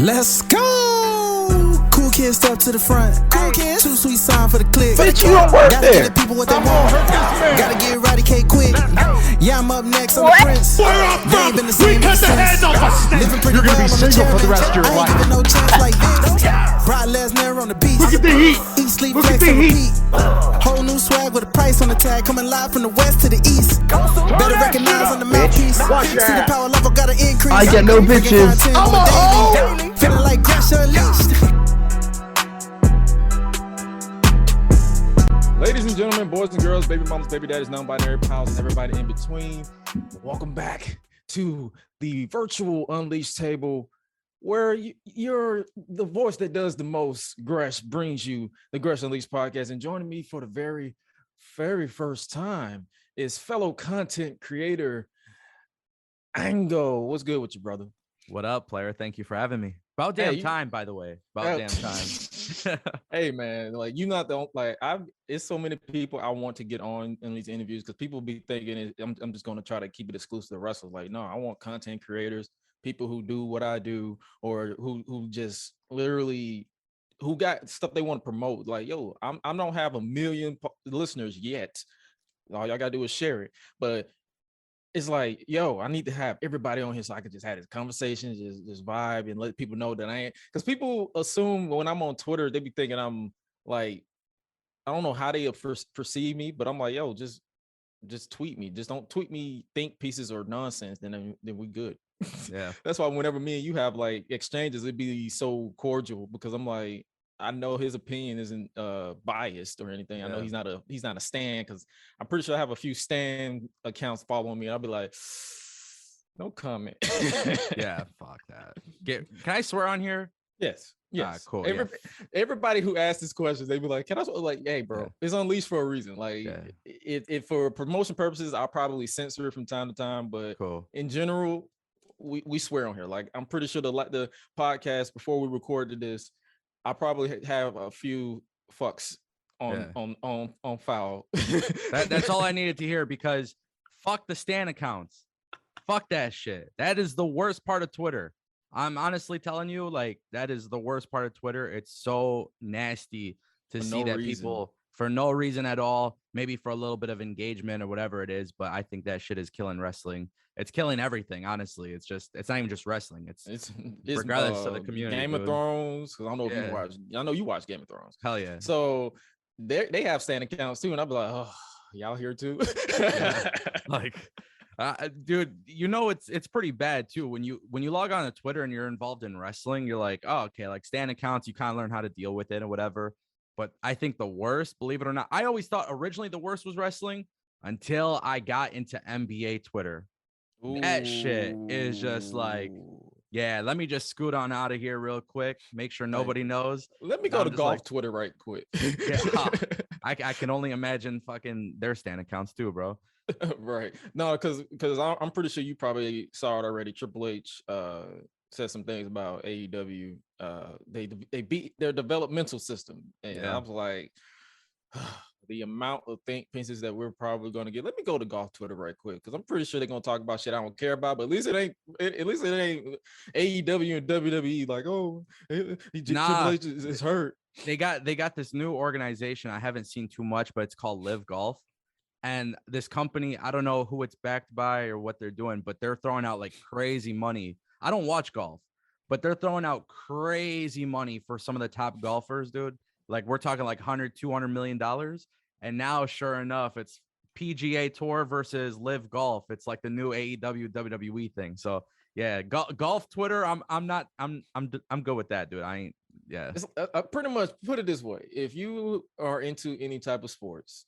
Let's go! Cool kids step to the front. Cool kids. Too sweet sign for the click. Bitch, you don't work Gotta there. get the people what they want. Gotta get eradicate quick. Yeah, I'm up next on the prince. They ain't been the same ever since. Living pretty You're gonna well be on the single for the championship. rest of your I ain't life. giving no chance like this. Brock Lesnar on the beat. Look at the heat. Eat, sleep, Look at flex, the and heat. repeat. Whole new swag with a price on the tag. Coming live from the west to the east. Better recognize on the mouthpiece. Watch See the that. power level gotta increase. I get no bitches. I'm a hoe. Feeling like Gresh unleashed. Ladies and gentlemen, boys and girls, baby mamas, baby daddies, non-binary pals, and everybody in between, welcome back to the virtual Unleashed table, where you're the voice that does the most. Gresh brings you the Gresh Unleashed podcast, and joining me for the very, very first time is fellow content creator Ango. What's good with you, brother? What up, player? Thank you for having me. About damn time, by the way. About damn time. Hey man, like you not the like it's so many people I want to get on in these interviews because people be thinking I'm just going to try to keep it exclusive to wrestlers. Like, no, I want content creators, people who do what I do, or who just literally who got stuff they want to promote. Like, yo, I don't have 1 million listeners yet. All y'all gotta do is share it. But it's like, yo, I need to have everybody on here so I could just have this conversation, just vibe and let people know that I ain't, because people assume when I'm on Twitter, they be thinking I'm like, I don't know how they perceive me, but I'm like, yo, just tweet me. Just don't tweet me think pieces or nonsense, then we good. Yeah. That's why whenever me and you have like exchanges, it'd be so cordial because I'm like, I know his opinion isn't biased or anything. Yeah. I know he's not a stan, because I'm pretty sure I have a few stan accounts following me. And I'll be like, no comment. Yeah, fuck that. Can I swear on here? Yes. Yes. Cool. Everybody who asks these questions, they be like, can I swear? Like, hey, bro, it's Unleashed for a reason. Like, it for promotion purposes, I'll probably censor it from time to time, but in general, we swear on here. Like, I'm pretty sure the podcast before we recorded this, I probably have a few fucks on file. That's all I needed to hear, because fuck the stan accounts. Fuck that shit. That is the worst part of Twitter. I'm honestly telling you, like, that is the worst part of Twitter. It's so nasty to see that people, for no reason at all, maybe for a little bit of engagement or whatever it is, but I think that shit is killing wrestling. It's killing everything, honestly. It's not even just wrestling. It's regardless of the community. Game of Thrones, because I don't know if you watch. I know you watch Game of Thrones. Hell yeah. So they have stan accounts too, and I'll be like, oh, y'all here too? Like, dude, you know, it's pretty bad too when you log on to Twitter and you're involved in wrestling. You're like, oh, okay, like stan accounts, you kind of learn how to deal with it or whatever. But I think the worst, believe it or not, I always thought originally the worst was wrestling until I got into NBA Twitter. Ooh. That shit is just like, yeah, let me just scoot on out of here real quick. Make sure nobody knows. Let me go to golf Twitter right quick. Yeah, I can only imagine fucking their stan accounts too, bro. Right. No, because I'm pretty sure you probably saw it already. Triple H said some things about AEW. They beat their developmental system, and I was like, the amount of think pieces that we're probably going to get. Let me go to golf Twitter right quick, because I'm pretty sure they're going to talk about shit I don't care about. But at least it ain't AEW and WWE. Like, oh, Triple H is hurt. They got this new organization. I haven't seen too much, but it's called Live Golf. And this company, I don't know who it's backed by or what they're doing, but they're throwing out like crazy money. I don't watch golf, but they're throwing out crazy money for some of the top golfers, dude. Like, we're talking like $100-200 million. And now, sure enough, it's PGA Tour versus Live Golf. It's like the new AEW WWE thing. So yeah, golf Twitter. I'm good with that, dude. I ain't. Yeah. It's, pretty much put it this way: if you are into any type of sports,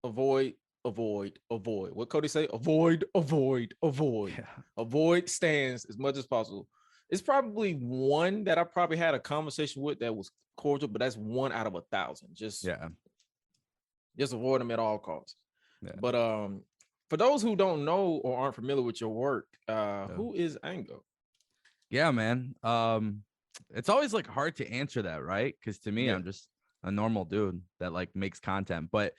avoid. What Cody say? Avoid. Yeah. Avoid stands as much as possible. It's probably one that I probably had a conversation with that was cordial, but that's 1 out of 1,000. Just avoid them at all costs. Yeah. But for those who don't know or aren't familiar with your work, who is Ango? Yeah, man. It's always like hard to answer that, right? Because to me, I'm just a normal dude that like makes content. But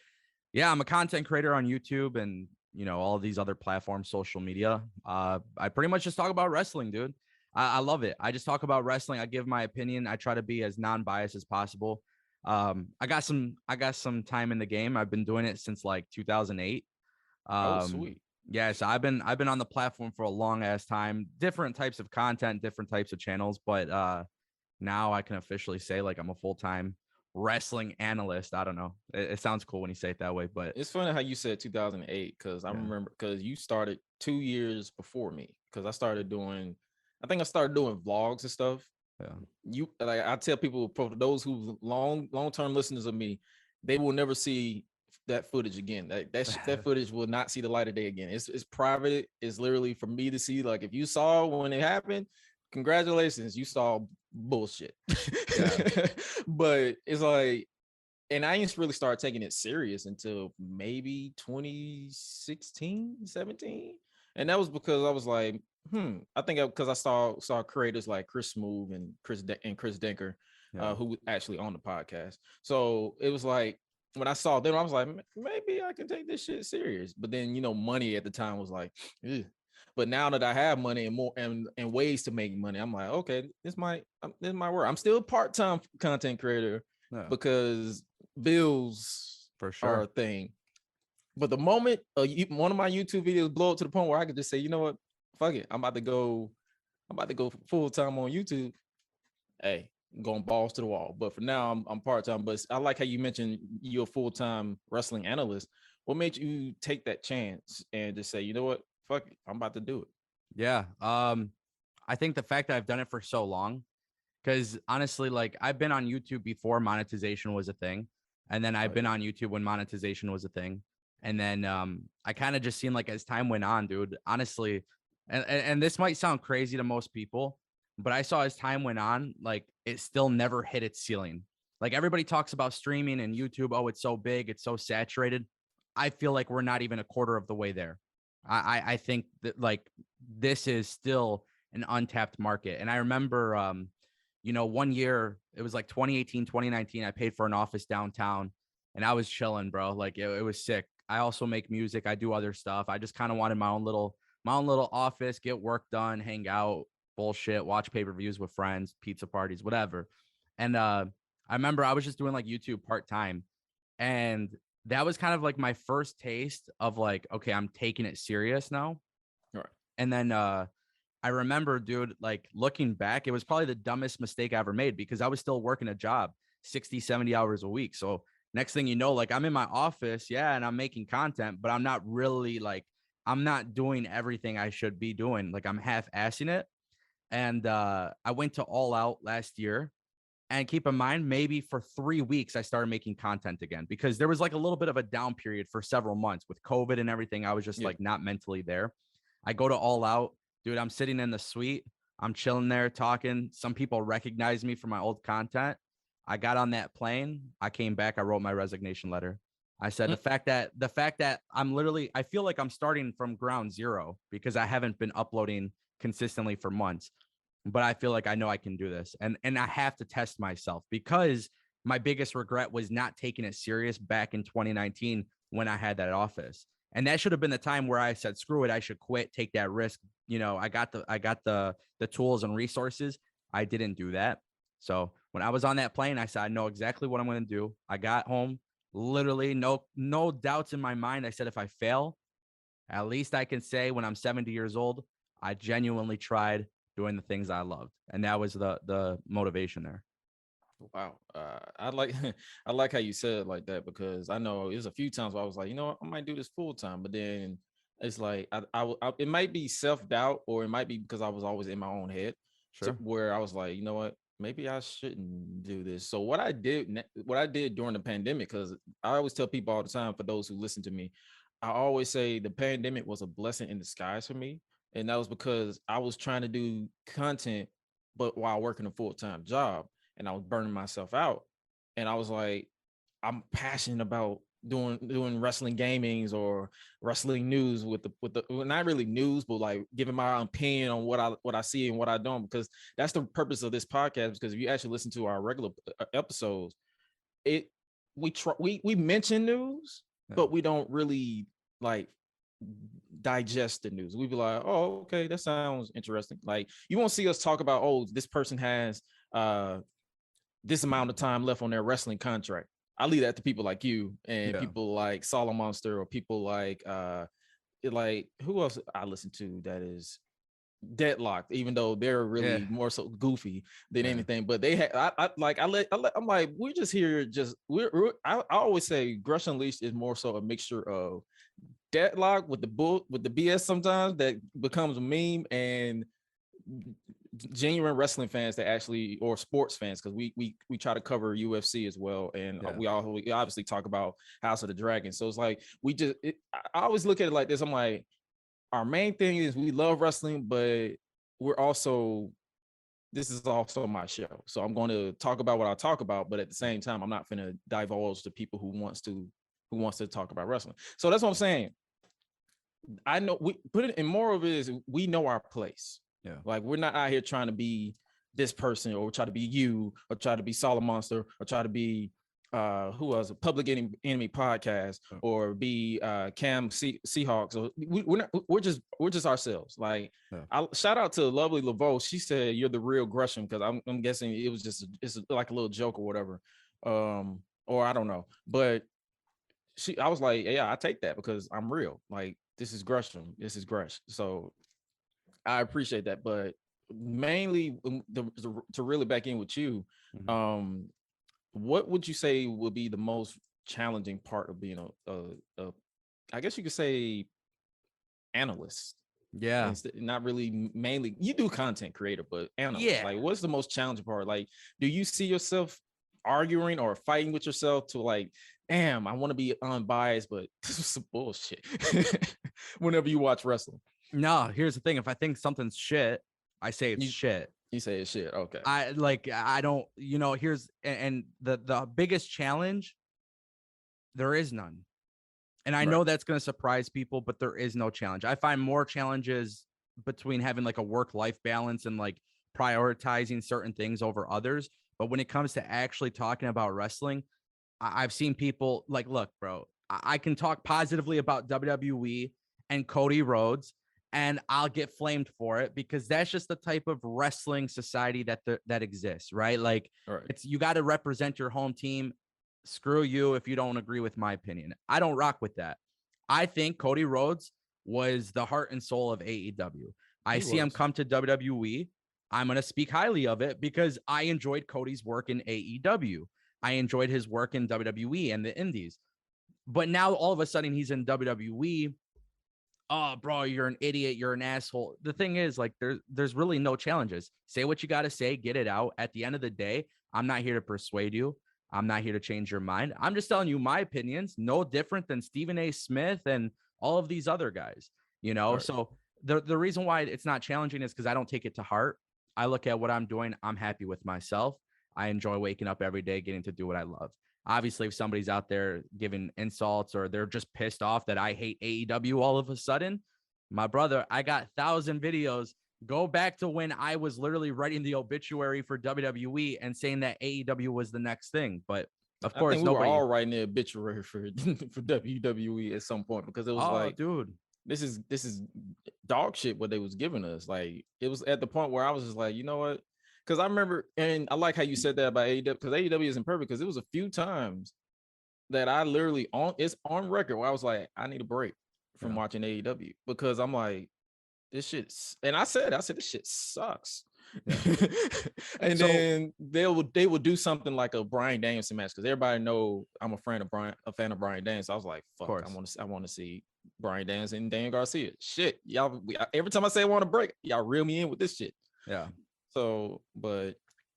yeah, I'm a content creator on YouTube and, you know, all these other platforms, social media. I pretty much just talk about wrestling, dude. I love it. I just talk about wrestling. I give my opinion. I try to be as non-biased as possible. I got some time in the game. I've been doing it since like 2008. Oh, sweet. Yeah, so I've been on the platform for a long ass time, different types of content, different types of channels, but now I can officially say like I'm a full-time wrestling analyst. I don't know. It sounds cool when you say it that way, but It's funny how you said 2008 because I yeah. remember because you started 2 years before me because I think I started doing vlogs and stuff. Yeah. You like I tell people for those who long-term listeners of me, they will never see that footage again. That footage will not see the light of day again. It's private. It's literally for me to see. Like if you saw when it happened, congratulations, you saw bullshit. Yeah. But it's like, and I didn't really start taking it serious until maybe 2016, 17. And that was because I was like, I think because I saw creators like Chris Smooth and Chris Denker, Yeah. who actually on the podcast. So it was like when I saw them, I was like, maybe I can take this shit serious. But then money at the time was like, ugh. But now that I have money and more and ways to make money, I'm like, okay, this might work. I'm still a part-time content creator Yeah. because bills For are sure. a thing. But the moment one of my YouTube videos blow up to the point where I could just say, you know what, fuck it, I'm about to go full time on YouTube. Hey, I'm going balls to the wall. But for now, I'm part time. But I like how you mentioned you're a full time wrestling analyst. What made you take that chance and just say, you know what, fuck it, I'm about to do it? Yeah. I think the fact that I've done it for so long, because honestly, like I've been on YouTube before monetization was a thing. And then I've been on YouTube when monetization was a thing. And then I kind of just seen like as time went on, dude, honestly, and this might sound crazy to most people, but I saw as time went on, like it still never hit its ceiling. Like everybody talks about streaming and YouTube. Oh, it's so big, it's so saturated. I feel like we're not even a quarter of the way there. I think that like this is still an untapped market. And I remember 1 year, it was like 2018, 2019, I paid for an office downtown and I was chilling, bro. Like it was sick. I also make music. I do other stuff. I just kind of wanted my own little office, get work done, hang out, bullshit, watch pay-per-views with friends, pizza parties, whatever. And I remember I was just doing like YouTube part-time. And that was kind of like my first taste of like, okay, I'm taking it serious now. Right. And then I remember, dude, like looking back, it was probably the dumbest mistake I ever made because I was still working a job 60, 70 hours a week. So next thing you know, like I'm in my office, yeah, and I'm making content, but I'm not really like, I'm not doing everything I should be doing. Like I'm half-assing it. And I went to All Out last year. And keep in mind, maybe for 3 weeks, I started making content again because there was like a little bit of a down period for several months with COVID and everything. I was just like not mentally there. I go to All Out, dude. I'm sitting in the suite. I'm chilling there talking. Some people recognize me from my old content. I got on that plane. I came back. I wrote my resignation letter. I said the fact that I feel like I'm starting from ground zero because I haven't been uploading consistently for months. But I feel like I know I can do this. And I have to test myself because my biggest regret was not taking it serious back in 2019 when I had that office. And that should have been the time where I said, screw it, I should quit, take that risk. I got the tools and resources. I didn't do that. So when I was on that plane, I said, I know exactly what I'm going to do. I got home, literally no doubts in my mind. I said, if I fail, at least I can say when I'm 70 years old, I genuinely tried doing the things I loved. And that was the motivation there. Wow. I like I like how you said it like that because I know there's a few times where I was like, you know what, I might do this full time, but then it's like it might be self-doubt or it might be because I was always in my own head where I was like, you know what, maybe I shouldn't do this. So what I did during the pandemic, because I always tell people all the time, for those who listen to me, I always say the pandemic was a blessing in disguise for me. And that was because I was trying to do content, but while working a full-time job, and I was burning myself out. And I was like, I'm passionate about doing wrestling gamings or wrestling news with the not really news, but like giving my opinion on what I see and what I don't, because that's the purpose of this podcast. Because if you actually listen to our regular episodes, we mention news, but we don't really like digest the news. We'd be like, oh, okay, that sounds interesting. Like, you won't see us talk about, oh, this person has this amount of time left on their wrestling contract. I leave that to people like you and people like Solid Monster, or people like who else I listen to that is deadlocked, even though they're really more so goofy than anything. But they had I'm like, we're just here, I always say Gresh Unleashed is more so a mixture of deadlock with the BS sometimes that becomes a meme, and genuine wrestling fans that actually, or sports fans, because we try to cover UFC as well, and we obviously talk about House of the Dragon. So it's like I always look at it like this. I'm like, our main thing is we love wrestling, but this is also my show, so I'm going to talk about what I talk about, but at the same time, I'm not going to divulge to people who wants to talk about wrestling. So that's what I'm saying. I know we put it in, more of it is we know our place. Yeah. Like, we're not out here trying to be this person, or try to be you, or try to be Solid Monster, or try to be who else, Public Enemy Podcast, or be Cam Seahawks. So we're just ourselves. Like, I shout out to lovely Laveau. She said you're the real Gresham, because I'm guessing it was it's like a little joke or whatever, or I don't know. But I was like, yeah, I take that because I'm real. Like, this is Gresham, this is Gresh. So I appreciate that. But mainly to really back in with you, what would you say would be the most challenging part of being a I guess you could say, analyst? Yeah. Not really, mainly you do content creator, but analyst. Yeah. Like, what's the most challenging part? Like, do you see yourself arguing or fighting with yourself to like, damn, I want to be unbiased, but this is some bullshit whenever you watch wrestling? No, here's the thing. If I think something's shit, I say it's shit. You say it's shit. Okay. I don't, here's, and the biggest challenge, there is none. And I know that's going to surprise people, but there is no challenge. I find more challenges between having like a work-life balance and like prioritizing certain things over others. But when it comes to actually talking about wrestling, I've seen people like, look, bro, I can talk positively about WWE and Cody Rhodes, and I'll get flamed for it because that's just the type of wrestling society that exists, right? Like, it's, you got to represent your home team. Screw you if you don't agree with my opinion. I don't rock with that. I think Cody Rhodes was the heart and soul of AEW. I see him come to WWE. I'm going to speak highly of it because I enjoyed Cody's work in AEW. I enjoyed his work in WWE and the Indies. But now all of a sudden he's in WWE. Oh, bro, you're an idiot. You're an asshole. The thing is, like, there's really no challenges. Say what you got to say. Get it out. At the end of the day, I'm not here to persuade you. I'm not here to change your mind. I'm just telling you my opinions, no different than Stephen A. Smith and all of these other guys, So the reason why it's not challenging is because I don't take it to heart. I look at what I'm doing. I'm happy with myself. I enjoy waking up every day, getting to do what I love. Obviously, if somebody's out there giving insults or they're just pissed off that I hate AEW all of a sudden, my brother, I got 1,000 videos. Go back to when I was literally writing the obituary for WWE and saying that AEW was the next thing. But of course, I think we were all writing the obituary for WWE at some point because it was dude, this is dog shit what they was giving us. Like, it was at the point where I was just like, you know what? Because I remember, and I like how you said that about AEW, because AEW isn't perfect, because it was a few times that I literally it's on record where I was like, I need a break from watching AEW because I'm like, this shit's, and I said this shit sucks. Yeah. And then they would do something like a Bryan Danielson match because everybody know I'm a fan of Bryan Danielson. So I was like, fuck, I want to see Bryan Danielson and Daniel Garcia. Shit, y'all. Every time I say I want a break, y'all reel me in with this shit. Yeah. So, but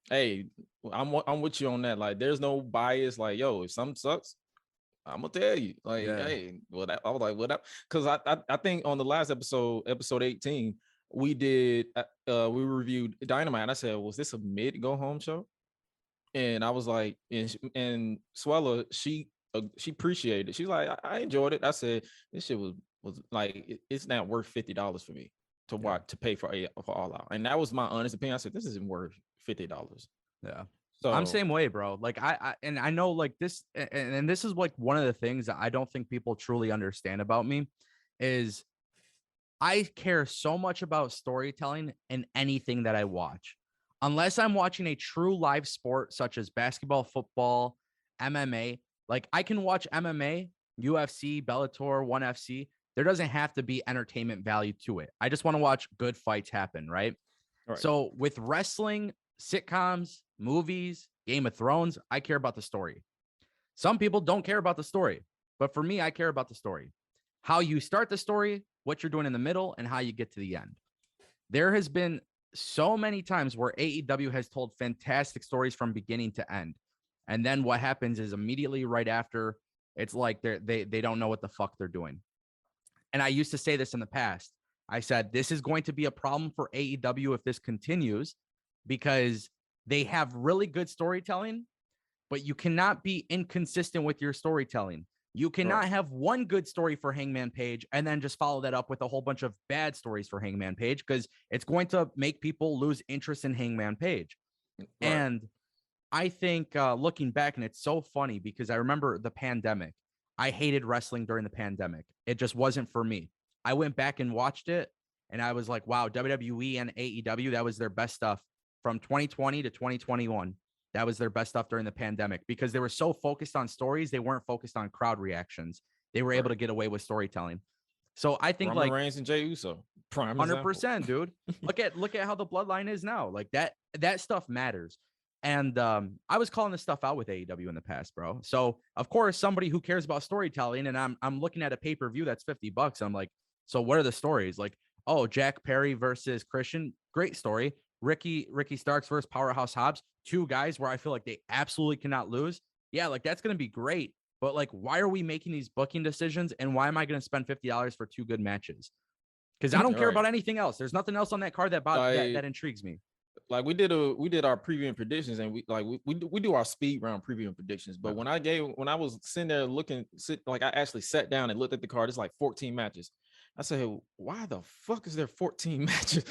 hey, I'm with you on that. Like, there's no bias. Like, yo, if something sucks, I'm gonna tell you. Like, hey, well, I was like, what up? Because I think on the last episode 18, we did we reviewed Dynamite. And I said, was this a mid go home show? And I was like, and Swella, she appreciated it. She's like, I enjoyed it. I said, this shit was like, it's not worth $50 for me to watch, to pay for All Out. And that was my honest opinion. I said, this isn't worth $50. Yeah. So I'm same way, bro. Like I know like this, and this is like one of the things that I don't think people truly understand about me is I care so much about storytelling in anything that I watch. Unless I'm watching a true live sport such as basketball, football, MMA, like I can watch MMA, UFC, Bellator, ONE FC. There doesn't have to be entertainment value to it. I just want to watch good fights happen, right? Right. So with wrestling, sitcoms, movies, Game of Thrones, I care about the story. Some people don't care about the story, but for me, I care about the story. How you start the story, what you're doing in the middle, and how you get to the end. There has been so many times where AEW has told fantastic stories from beginning to end. And then what happens is immediately right after, it's like they don't know what the fuck they're doing. And I used to say this in the past. I said, this is going to be a problem for AEW if this continues, because they have really good storytelling, but you cannot be inconsistent with your storytelling. You cannot have one good story for Hangman Page and then just follow that up with a whole bunch of bad stories for Hangman Page, because it's going to make people lose interest in Hangman Page. Right. And I think looking back, and it's so funny because I remember the pandemic. I hated wrestling during the pandemic. It just wasn't for me. I went back and watched it, and I was like, wow, WWE and AEW, that was their best stuff from 2020 to 2021. That was their best stuff during the pandemic because they were so focused on stories. They weren't focused on crowd reactions. They were able to get away with storytelling. So I think Roman Reigns and Jey Uso, prime 100%, dude. Look at how the bloodline is now. Like that stuff matters. And I was calling this stuff out with AEW in the past, bro. So of course, somebody who cares about storytelling, and I'm looking at a pay-per-view that's $50. I'm like, so what are the stories? Like, oh, Jack Perry versus Christian, great story. Ricky Starks versus Powerhouse Hobbs, two guys where I feel like they absolutely cannot lose. Yeah, like that's gonna be great. But like, why are we making these booking decisions? And why am I gonna spend $50 for two good matches? Because I don't care about anything else. There's nothing else on that card that intrigues me. Like we did our preview and predictions, and we do our speed round preview and predictions. But when I was sitting there I actually sat down and looked at the card. It's like 14 matches. I said, why the fuck is there 14 matches?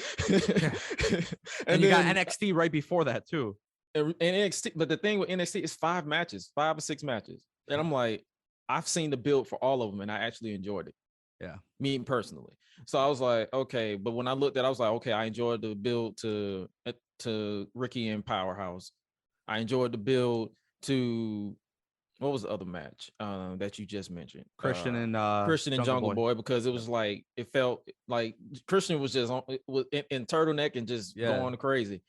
and you got NXT right before that too. And NXT, but the thing with NXT is 5 or 6 matches. And I'm like, I've seen the build for all of them, and I actually enjoyed it. Yeah, me personally. So I was like, okay. But when I looked at it, I was like, okay, I enjoyed the build to Ricky and Powerhouse. I enjoyed the build to what was the other match that you just mentioned? Christian and Jungle Boy, because it was like it felt like Christian was just in turtleneck and just going crazy.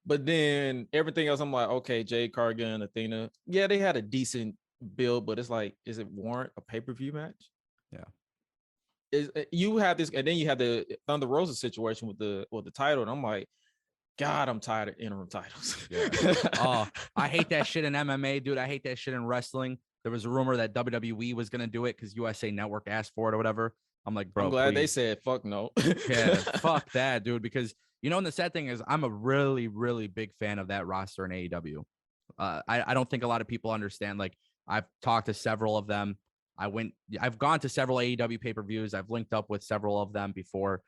But then everything else, I'm like, okay, Jade Cargill and Athena, yeah, they had a decent build, but it's like, is it warrant a pay-per-view match? Yeah. You have this, and then you have the Thunder Rosa situation with the title, and I'm like, God, I'm tired of interim titles. Yeah. Oh, I hate that shit in MMA, dude. I hate that shit in wrestling. There was a rumor that WWE was gonna do it because USA Network asked for it or whatever. I'm like, bro, I'm glad please. they said fuck no. Yeah, fuck that, dude. Because and the sad thing is, I'm a really, really big fan of that roster in AEW. I don't think a lot of people understand. Like, I've talked to several of them. I've gone to several AEW pay-per-views. I've linked up with several of them before.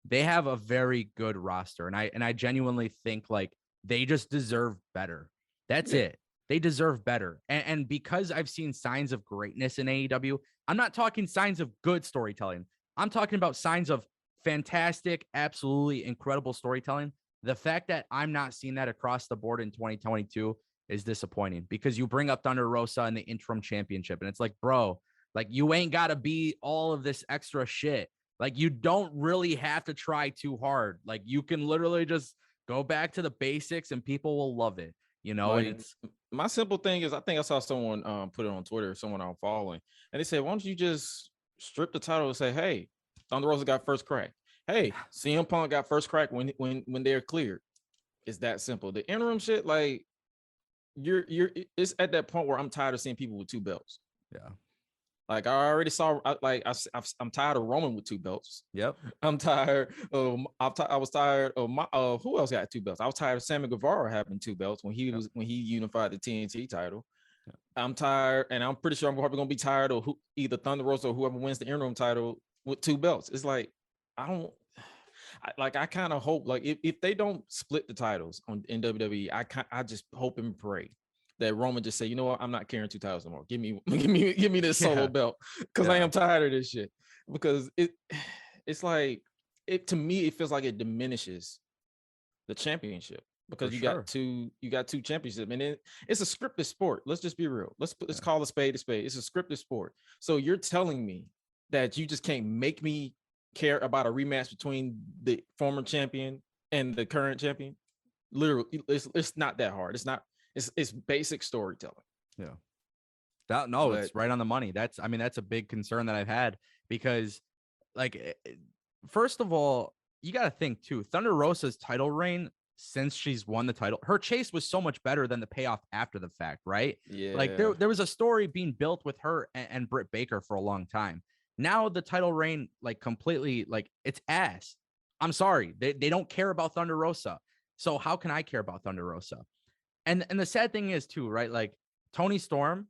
They have a very good roster. And I genuinely think like they just deserve better. That's it. They deserve better. And because I've seen signs of greatness in AEW, I'm not talking signs of good storytelling. I'm talking about signs of fantastic, absolutely incredible storytelling. The fact that I'm not seeing that across the board in 2022 is disappointing, because you bring up Thunder Rosa and the interim championship. And it's like, bro, like you ain't got to be all of this extra shit. Like, you don't really have to try too hard. Like, you can literally just go back to the basics and people will love it, Like, and it's my simple thing is, I think I saw someone put it on Twitter, someone I'm following, and they said, why don't you just strip the title and say, hey, Thunder Rosa got first crack. Hey, CM Punk got first crack when they're cleared. It's that simple. The interim shit, like, it's at that point where I'm tired of seeing people with 2 belts. Yeah. Like, I already saw, I'm tired of Roman with 2 belts. Yep. I'm tired of, I was tired of who else got 2 belts? I was tired of Sammy Guevara having 2 belts when he unified the TNT title. Yep. I'm tired, and I'm pretty sure I'm probably gonna be tired of either Thunder Rosa or whoever wins the interim title with 2 belts. It's like, I kind of hope, like, if they don't split the titles in WWE, I just hope and pray that Roman just say, you know what, I'm not carrying 2 titles anymore. Give me this solo belt because I am tired of this shit. Because it's like to me it feels like it diminishes the championship because you got two championships, and it's a scripted sport. Let's just be real. Let's call a spade a spade. It's a scripted sport. So you're telling me that you just can't make me care about a rematch between the former champion and the current champion? Literally, it's not that hard. It's basic storytelling. Yeah. It's right on the money. That's a big concern that I've had because, like, first of all, you got to think too, Thunder Rosa's title reign since she's won the title, her chase was so much better than the payoff after the fact, right? Yeah. Like there was a story being built with her and Britt Baker for a long time. Now the title reign, like, completely, like, it's ass. I'm sorry. They don't care about Thunder Rosa. So how can I care about Thunder Rosa? And the sad thing is too, right? Like, Toni Storm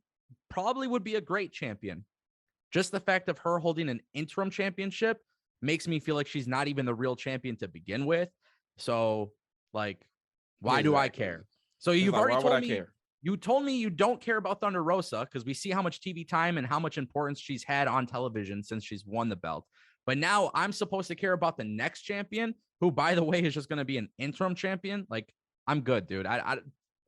probably would be a great champion. Just the fact of her holding an interim championship makes me feel like she's not even the real champion to begin with. So, like, why do I care? So you've already told me, you told me you don't care about Thunder Rosa because we see how much TV time and how much importance she's had on television since she's won the belt. But now I'm supposed to care about the next champion, who, by the way, is just going to be an interim champion. Like, I'm good, dude.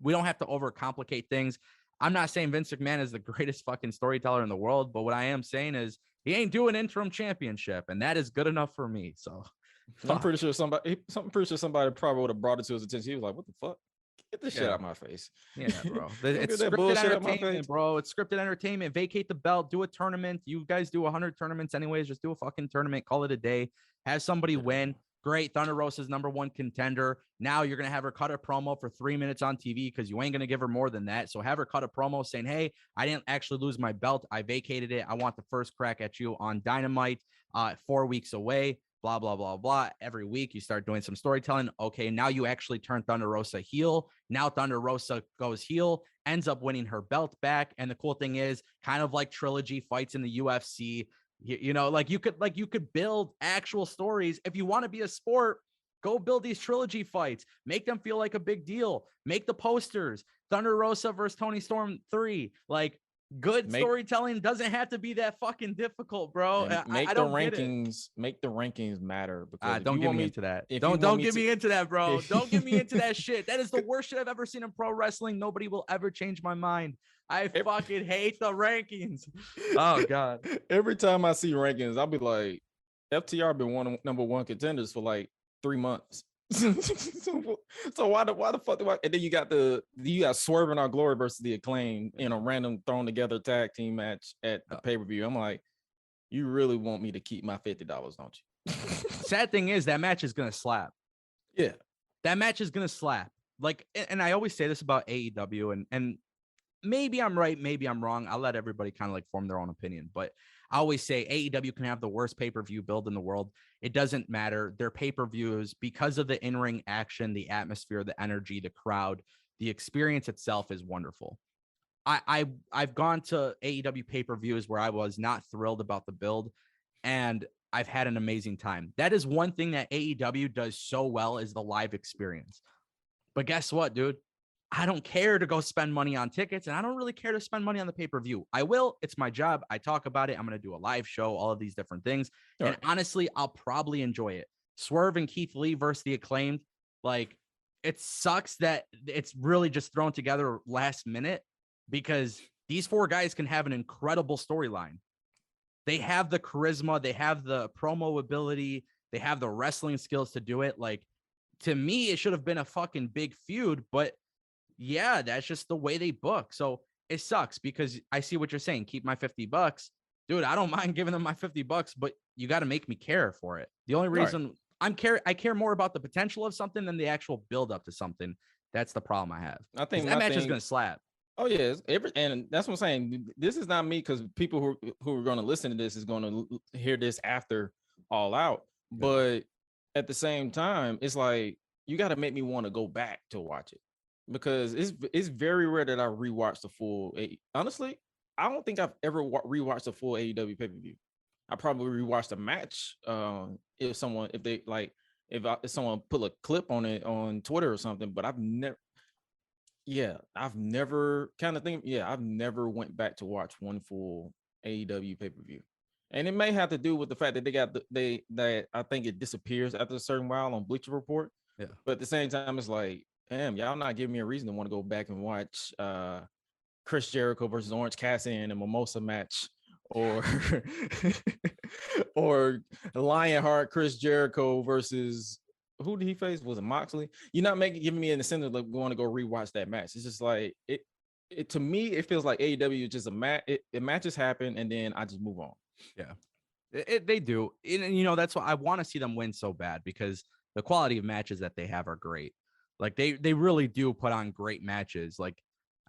We don't have to overcomplicate things. I'm not saying Vince McMahon is the greatest fucking storyteller in the world, but what I am saying is he ain't doing interim championship, and that is good enough for me. So I'm pretty sure somebody probably would have brought it to his attention. He was like, "What the fuck? Get this shit out of my face." Yeah, bro. It's scripted entertainment, bro. It's scripted entertainment. Vacate the belt. Do a tournament. You guys do 100 tournaments anyways. Just do a fucking tournament. Call it a day. Have somebody win. Great. Thunder Rosa's #1 contender. Now you're going to have her cut a promo for 3 minutes on TV because you ain't going to give her more than that. So have her cut a promo saying, hey, I didn't actually lose my belt. I vacated it. I want the first crack at you on Dynamite 4 weeks away. Blah, blah, blah, blah. Every week you start doing some storytelling. Okay, now you actually turn Thunder Rosa heel. Now Thunder Rosa goes heel, ends up winning her belt back. And the cool thing is, kind of like trilogy fights in the UFC, you know, like you could build actual stories. If you want to be a sport, go build these trilogy fights, make them feel like a big deal, make the posters, Thunder Rosa versus Toni Storm 3, like, good storytelling doesn't have to be that fucking difficult, bro. Make the rankings matter. Because don't get me into that. Don't get me into that, bro. Don't get me into that shit. That is the worst shit I've ever seen in pro wrestling. Nobody will ever change my mind. I fucking hate the rankings. Oh god. Every time I see rankings, I'll be like, FTR been #1 contenders for like 3 months. so why the fuck do I? And then you got Swerve in Our Glory versus the Acclaim in a random thrown together tag team match at the pay-per-view. I'm like, you really want me to keep my $50, don't you? Sad thing is that match is gonna slap. Yeah, that match is gonna slap. Like, and I always say this about AEW, and maybe I'm right, maybe I'm wrong. I'll let everybody kind of like form their own opinion, but I always say AEW can have the worst pay-per-view build in the world. It doesn't matter. Their pay-per-views, because of the in-ring action, the atmosphere, the energy, the crowd, the experience itself is wonderful. I've gone to AEW pay-per-views where I was not thrilled about the build, and I've had an amazing time. That is one thing that AEW does so well, is the live experience. But guess what, dude? I don't care to go spend money on tickets, and I don't really care to spend money on the pay-per-view. I will. It's my job. I talk about it. I'm going to do a live show, all of these different things. All and honestly, I'll probably enjoy it. Swerve and Keith Lee versus the Acclaimed. Like, it sucks that it's really just thrown together last minute, because these 4 guys can have an incredible storyline. They have the charisma. They have the promo ability. They have the wrestling skills to do it. Like, to me, it should have been a fucking big feud, but yeah, that's just the way they book. So it sucks, because I see what you're saying. Keep my $50. Dude, I don't mind giving them my $50, but you got to make me care for it. The only reason I care more about the potential of something than the actual build up to something. That's the problem I have. I think that match is going to slap. Oh yeah, and that's what I'm saying. This is not me, because people who are going to listen to this is going to hear this after All Out. But at the same time, it's like, you got to make me want to go back to watch it. Because it's very rare that I rewatch the full. Honestly, I don't think I've ever rewatched a full AEW pay-per-view. I probably rewatched a match if someone put a clip on it on Twitter or something. But I've never. Yeah, I've never kind of think. Yeah, I've never went back to watch one full AEW pay-per-view. And it may have to do with the fact that that I think it disappears after a certain while on Bleacher Report. Yeah. But at the same time, it's like, damn, y'all not giving me a reason to want to go back and watch Chris Jericho versus Orange Cassidy in a mimosa match, or or Lionheart Chris Jericho versus who did he face? Was it Moxley? You're not giving me an incentive of going to go rewatch that match. It's just like it to me, it feels like AEW is just a match. Matches happen and then I just move on. Yeah, they do. And, you know, that's why I want to see them win so bad, because the quality of matches that they have are great. Like they really do put on great matches. Like,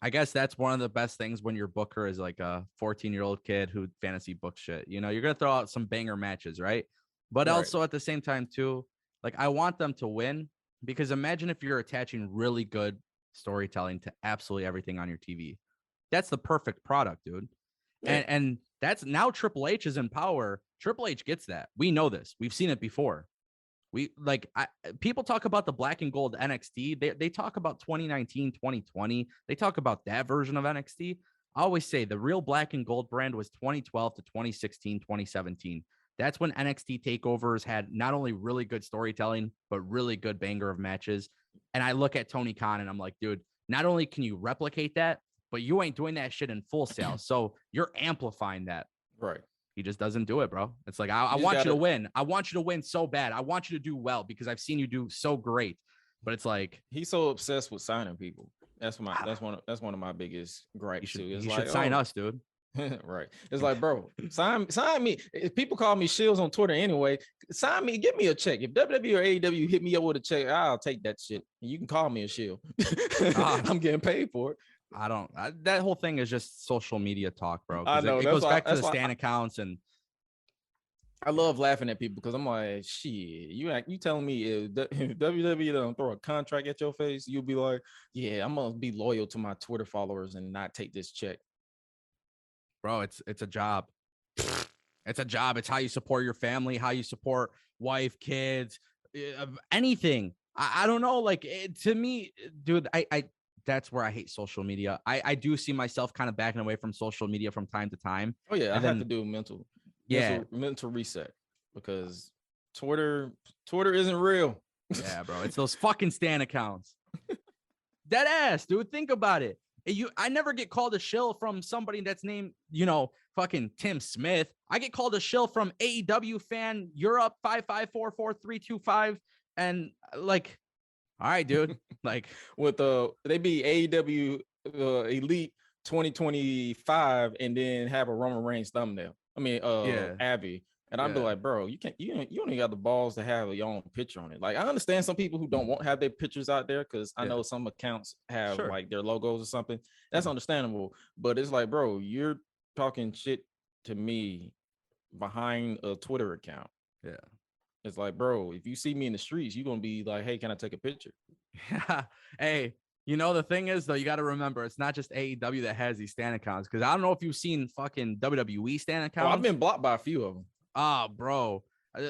I guess that's one of the best things when your booker is like a 14-year-old kid who fantasy book shit. You know, you're going to throw out some banger matches, right? But Right. also at the same time too, like I want them to win, because imagine if you're attaching really good storytelling to absolutely everything on your TV. That's the perfect product, dude. Yeah. And that's now Triple H is in power. Triple H gets that. We know this. We've seen it before. People talk about the black and gold NXT. They talk about 2019, 2020. They talk about that version of NXT. I always say the real black and gold brand was 2012 to 2016, 2017. That's when NXT takeovers had not only really good storytelling, but really good banger of matches. And I look at Tony Khan and I'm like, dude, not only can you replicate that, but you ain't doing that shit in Full Sail. So you're amplifying that. Right. He just doesn't do it, bro. It's like, I want you to win. I want you to win so bad. I want you to do well because I've seen you do so great. But it's like, he's so obsessed with signing people. That's one of my biggest gripes too. He should sign us, dude. Right. It's like, bro, sign me. If people call me Shields on Twitter anyway, sign me, give me a check. If WWE or AEW hit me up with a check, I'll take that shit. You can call me a shield. I'm getting paid for it. That whole thing is just social media talk, bro. I know. It goes back to the Stan accounts, and I love laughing at people because I'm like, shit, you telling me if WWE don't throw a contract at your face, you'll be like, yeah, I'm gonna be loyal to my Twitter followers and not take this check. Bro, it's a job. It's a job. It's how you support your family, how you support wife, kids, anything. I don't know. Like, to me, dude, I that's where I hate social media. I do see myself kind of backing away from social media from time to time. Oh yeah, I have to do a mental reset because Twitter isn't real. Yeah, bro, it's those fucking Stan accounts. Dead ass, dude. Think about it. I never get called a shill from somebody that's named, fucking Tim Smith. I get called a shill from AEW fan Europe 5544325, and like, all right, dude. Like, with they be AEW Elite 2025 and then have a Roman Reigns thumbnail. I mean, Abby. And I'd be like, bro, you only got the balls to have your own picture on it. Like, I understand some people who don't want to have their pictures out there because I know some accounts have like their logos or something. That's understandable. But it's like, bro, you're talking shit to me behind a Twitter account. Yeah. It's like, bro, if you see me in the streets, you're gonna be like, hey, can I take a picture? Yeah. Hey, the thing is, though, you got to remember, it's not just AEW that has these Stan accounts. Because I don't know if you've seen fucking WWE Stan accounts. Oh, I've been blocked by a few of them. Ah, bro.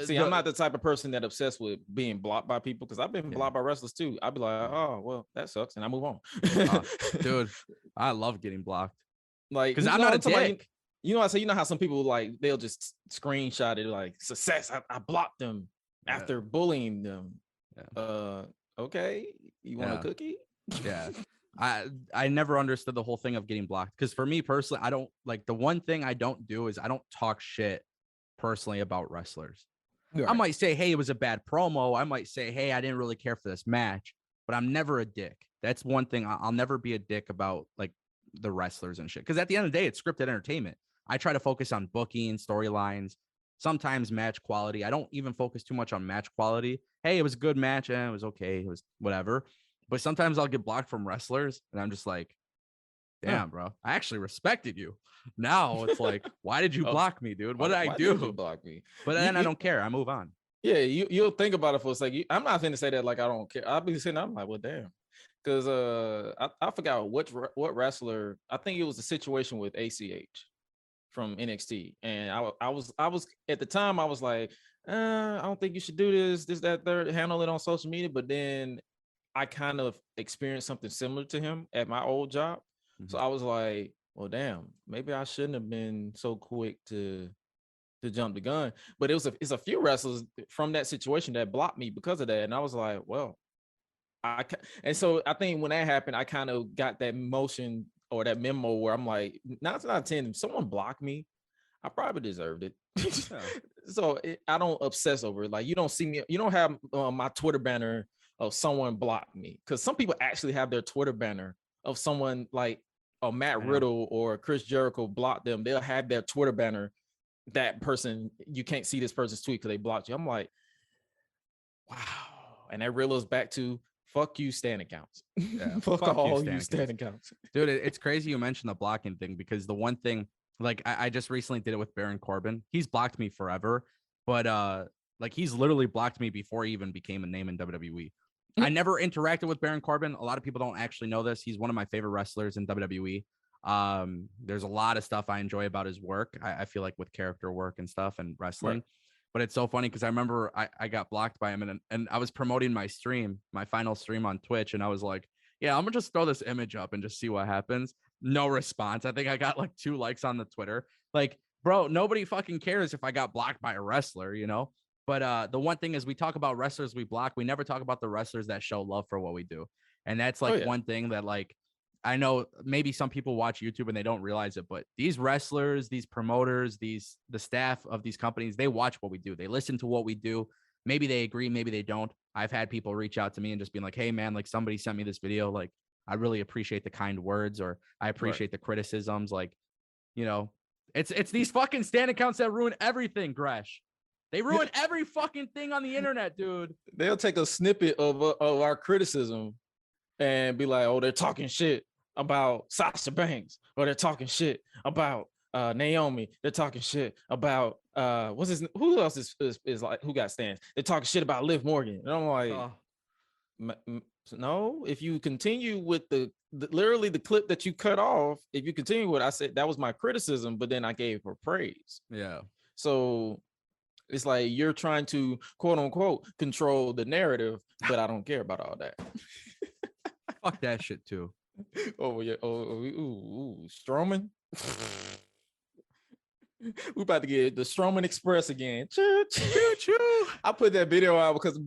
See, I'm not the type of person that obsessed with being blocked by people because I've been blocked by wrestlers too. I'd be like, oh, well, that sucks, and I move on. Dude, I love getting blocked. Like, because I'm not a dick. You know how some people like they'll just screenshot it like success. I blocked them after bullying them. Yeah. Okay, you want a cookie? Yeah. I never understood the whole thing of getting blocked because for me personally, I don't like the one thing I don't do is I don't talk shit personally about wrestlers. Right. I might say, hey, it was a bad promo. I might say, hey, I didn't really care for this match, but I'm never a dick. That's one thing. I'll never be a dick about like the wrestlers and shit. Because at the end of the day, it's scripted entertainment. I try to focus on booking, storylines, sometimes match quality. I don't even focus too much on match quality. Hey, it was a good match. It was okay. It was whatever. But sometimes I'll get blocked from wrestlers and I'm just like, damn, bro, I actually respected you. Now it's like, why did you block me, dude? What did I do? Did you block me? But then I don't care. I move on. Yeah, you'll think about it for a second. I'm not going to say that like I don't care. I'll be sitting. I'm like, well, damn, because I forgot what wrestler. I think it was a situation with ACH from NXT, and I was at the time I was like, I don't think you should do this, that, third, handle it on social media. But then I kind of experienced something similar to him at my old job. So I was like, well, damn, maybe I shouldn't have been so quick to jump the gun. But it's a few wrestlers from that situation that blocked me because of that. And I was like, well, and so I think when that happened, I kind of got that motion or that memo where I'm like, 9 out of 10, if someone blocked me, I probably deserved it. Yeah. So I don't obsess over it. Like, you don't see me, you don't have my Twitter banner of someone blocked me, because some people actually have their Twitter banner of someone like Matt Riddle or Chris Jericho blocked them. They'll have their Twitter banner, that person, you can't see this person's tweet because they blocked you. I'm like, wow. And that reels back to fuck you, stand accounts. Yeah, fuck all you stand accounts. Dude, it's crazy you mentioned the blocking thing, because the one thing, like, I just recently did it with Baron Corbin. He's blocked me forever, but like, he's literally blocked me before he even became a name in WWE. I never interacted with Baron Corbin. A lot of people don't actually know this. He's one of my favorite wrestlers in WWE. There's a lot of stuff I enjoy about his work. I feel like with character work and stuff and wrestling. Right. But it's so funny because I remember I got blocked by him, and I was promoting my stream, my final stream on Twitch, and I was like, yeah, I'm gonna just throw this image up and just see what happens. No response. I think I got like 2 likes on the Twitter. Like, bro, nobody fucking cares if I got blocked by a wrestler, you know? But the one thing is, we talk about wrestlers we block. We never talk about the wrestlers that show love for what we do. And that's like one thing that, like, I know maybe some people watch YouTube and they don't realize it, but these wrestlers, these promoters, the staff of these companies, they watch what we do. They listen to what we do. Maybe they agree, maybe they don't. I've had people reach out to me and just being like, hey man, like, somebody sent me this video. Like, I really appreciate the kind words, or I appreciate the criticisms. Like, you know, it's these fucking stand accounts that ruin everything, Gresh. They ruin every fucking thing on the internet, dude. They'll take a snippet of our criticism and be like, oh, they're talking shit about Sasha Banks, or they're talking shit about Naomi. They're talking shit about who else is like, who got stands? They're talking shit about Liv Morgan. And I'm like, no, if you continue with the literally the clip that you cut off, if you continue with, I said that was my criticism, but then I gave her praise. Yeah. So it's like you're trying to, quote unquote, control the narrative, but I don't care about all that. Fuck that shit too. Oh yeah. Strowman. We about to get the Strowman Express again. Choo, choo, choo. I put that video out because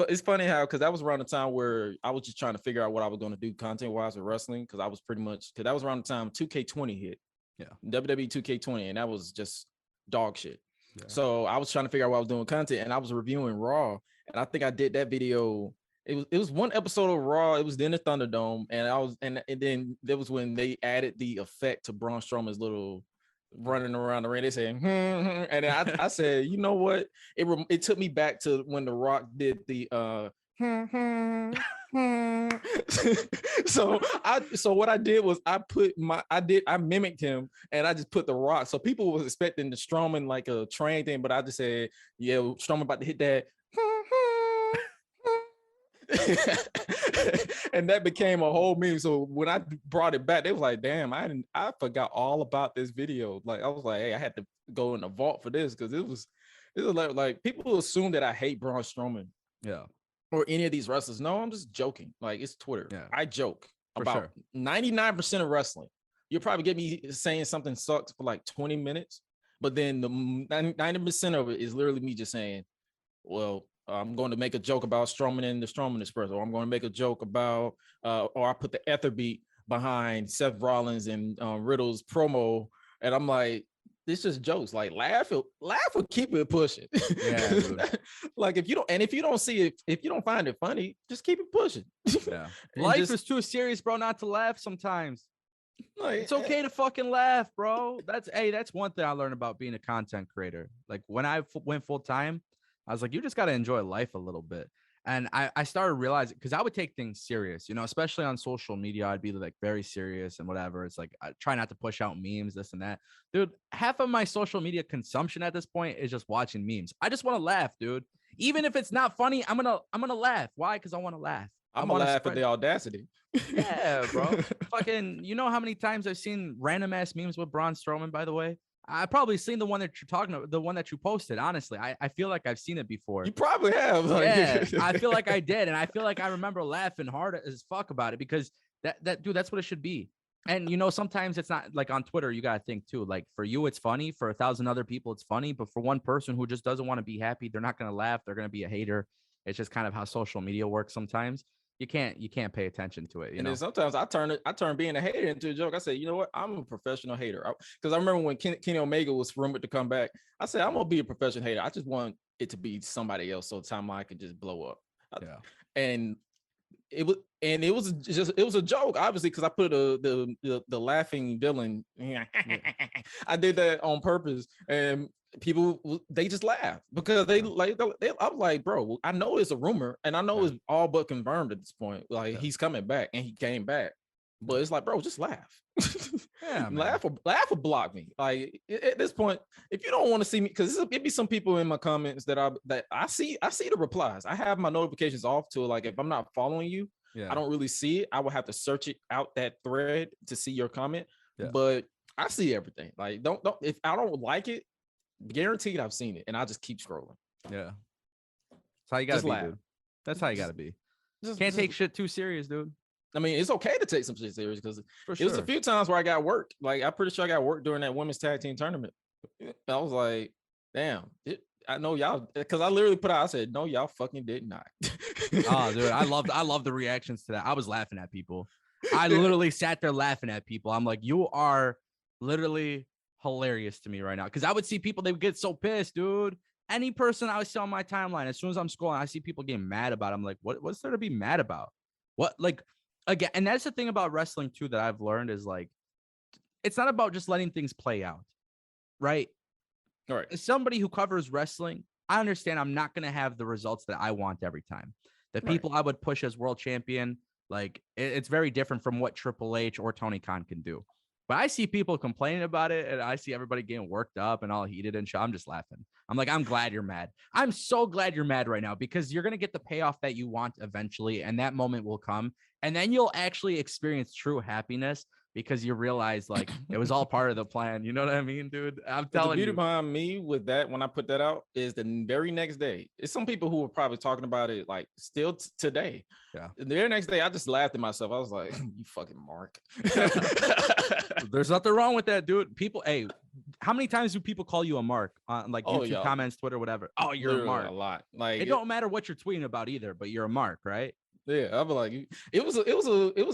it's funny how, because that was around the time where I was just trying to figure out what I was going to do content wise with wrestling, because I was pretty much, because that was around the time 2K20 hit. Yeah. WWE 2K20, and that was just dog shit. Yeah. So I was trying to figure out what I was doing content, and I was reviewing Raw, and I think I did that video. It was one episode of Raw. It was in the Thunderdome, and then there was when they added the effect to Braun Strowman's little running around the ring. They said, and then I said, you know what? It took me back to when The Rock did the so what I did was I mimicked him, and I just put The Rock. So people was expecting the Strowman like a train thing, but I just said, yeah, Strowman about to hit that. And that became a whole meme. So when I brought it back, they was like, damn, I forgot all about this video. Like, I was like, hey, I had to go in the vault for this, because it was like people assume that I hate Braun Strowman. Yeah. Or any of these wrestlers. No, I'm just joking. Like, it's Twitter. Yeah. I joke about 99% of wrestling. You'll probably get me saying something sucks for like 20 minutes, but then the 90% of it is literally me just saying, well, I'm going to make a joke about Strowman and the Strowman Express, or I'm going to make a joke about, or I put the ether beat behind Seth Rollins and Riddle's promo, and I'm like, this just jokes. Like, laugh or keep it pushing. Yeah, like if you don't see it, if you don't find it funny, just keep it pushing. Yeah, life is too serious, bro, not to laugh sometimes. Like, it's okay to fucking laugh, bro. That's one thing I learned about being a content creator. Like, when I went full time, I was like, you just got to enjoy life a little bit. And I started realizing, because I would take things serious, you know, especially on social media. I'd be like very serious and whatever. It's like, I try not to push out memes, this and that. Dude, half of my social media consumption at this point is just watching memes. I just want to laugh, dude. Even if it's not funny, I'm gonna laugh. Why? Because I want to laugh. I'm gonna laugh at the audacity. Yeah, bro. Fucking, you know how many times I've seen random ass memes with Braun Strowman, by the way? I probably seen the one that you're talking about, the one that you posted. Honestly, I feel like I've seen it before. You probably have. Like. Yeah, I feel like I did, and I feel like I remember laughing hard as fuck about it because that dude, that's what it should be. And sometimes it's not like on Twitter. You gotta think too. Like for you, it's funny. For 1,000 other people, it's funny. But for one person who just doesn't want to be happy, they're not gonna laugh. They're gonna be a hater. It's just kind of how social media works. Sometimes you can't pay attention to it. Then sometimes I turn being a hater into a joke. I say, you know what? I'm a professional hater. Because I remember when Kenny Omega was rumored to come back. I said, I'm gonna be a professional hater. I just want it to be somebody else, so the time I could just blow up. Yeah. And it was a joke, obviously, because I put the laughing villain. I did that on purpose, and people, they just laugh because they I'm like, bro, I know it's a rumor, and I know it's all but confirmed at this point. Like he's coming back, and he came back, but it's like, bro, just laugh. Yeah, laugh or block me. Like at this point, if you don't want to see me, because it be some people in my comments that I see the replies. I have my notifications off to, like, if I'm not following you, I don't really see it. I will have to search it out, that thread, to see your comment. But I see everything. Like don't if I don't like it, guaranteed I've seen it, and I just keep scrolling. Yeah, that's how you gotta be, dude. That's how you gotta be. Can't take shit too serious, dude. I mean, it's okay to take some shit serious, because it was a few times where I got worked. Like, I'm pretty sure I got worked during that women's tag team tournament. I was like, damn, I know y'all, because I literally put out, I said, no, y'all fucking did not. Oh, dude, I love the reactions to that. I was laughing at people. I literally sat there laughing at people. I'm like, you are literally hilarious to me right now. Because I would see people, they would get so pissed, dude. Any person I see on my timeline, as soon as I'm scrolling, I see people getting mad about it. I'm like, what's there to be mad about? What, like, again, and that's the thing about wrestling too that I've learned is, like, it's not about just letting things play out, right? All right. As somebody who covers wrestling, I understand I'm not going to have the results that I want every time. The people I would push as world champion, like, it's very different from what Triple H or Tony Khan can do. But I see people complaining about it, and I see everybody getting worked up and all heated and shit. I'm just laughing. I'm like, I'm glad you're mad. I'm so glad you're mad right now, because you're going to get the payoff that you want eventually, and that moment will come. And then you'll actually experience true happiness, because you realize, like, it was all part of the plan. You know what I mean, dude? I'm telling you. The beauty behind me with that, when I put that out, is the very next day. It's some people who were probably talking about it, like, still today. Yeah. The very next day, I just laughed at myself. I was like, you fucking Mark. There's nothing wrong with that, dude. People, hey, how many times do people call you a Mark on, like, YouTube comments, Twitter, whatever? Oh, you're a Mark. A lot. Like, it don't matter what you're tweeting about either, but you're a Mark, right? Yeah, I'll be like, it was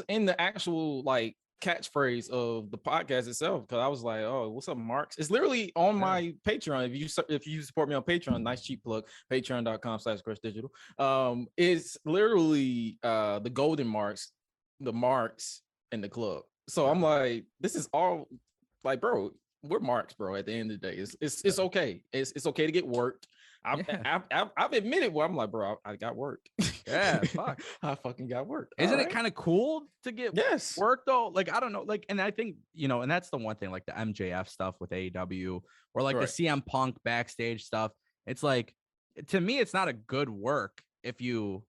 in the actual, like, catchphrase of the podcast itself, because I was like, oh, what's up, Marks? It's literally on my Patreon. If you support me on Patreon, nice cheap plug, patreon.com/GreshDigital. It's literally the golden marks, the marks in the club. So I'm like, this is all, like, bro, we're marks, bro. At the end of the day, it's okay. It's okay to get worked. I've admitted where I'm like, bro, I got worked. Yeah, fuck. I fucking got worked. Isn't it kind of cool to get work though? Like, I don't know. Like, and I think, and that's the one thing, like the MJF stuff with AEW, or like the CM Punk backstage stuff. It's like, to me, it's not a good work if you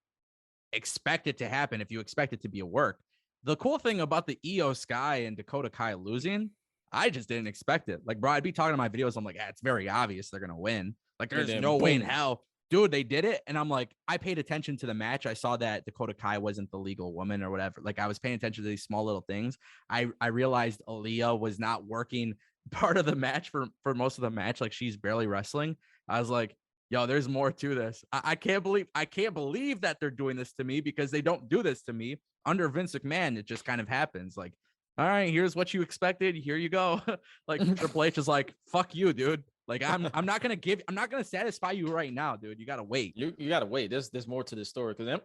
expect it to happen, if you expect it to be a work. The cool thing about the Io Sky and Dakota Kai losing, I just didn't expect it. Like, bro, I'd be talking to my videos. I'm like, it's very obvious they're going to win. Like, there's no way in hell. Dude, they did it. And I'm like, I paid attention to the match. I saw that Dakota Kai wasn't the legal woman or whatever. Like, I was paying attention to these small little things. I realized Aaliyah was not working part of the match for most of the match. Like, she's barely wrestling. I was like, yo, there's more to this. I can't believe that they're doing this to me, because they don't do this to me. Under Vince McMahon, it just kind of happens. Like, all right, here's what you expected. Here you go. Like, Triple H is like, fuck you, dude. Like, I'm not gonna satisfy you right now, dude. You gotta wait. You gotta wait. There's more to this story, because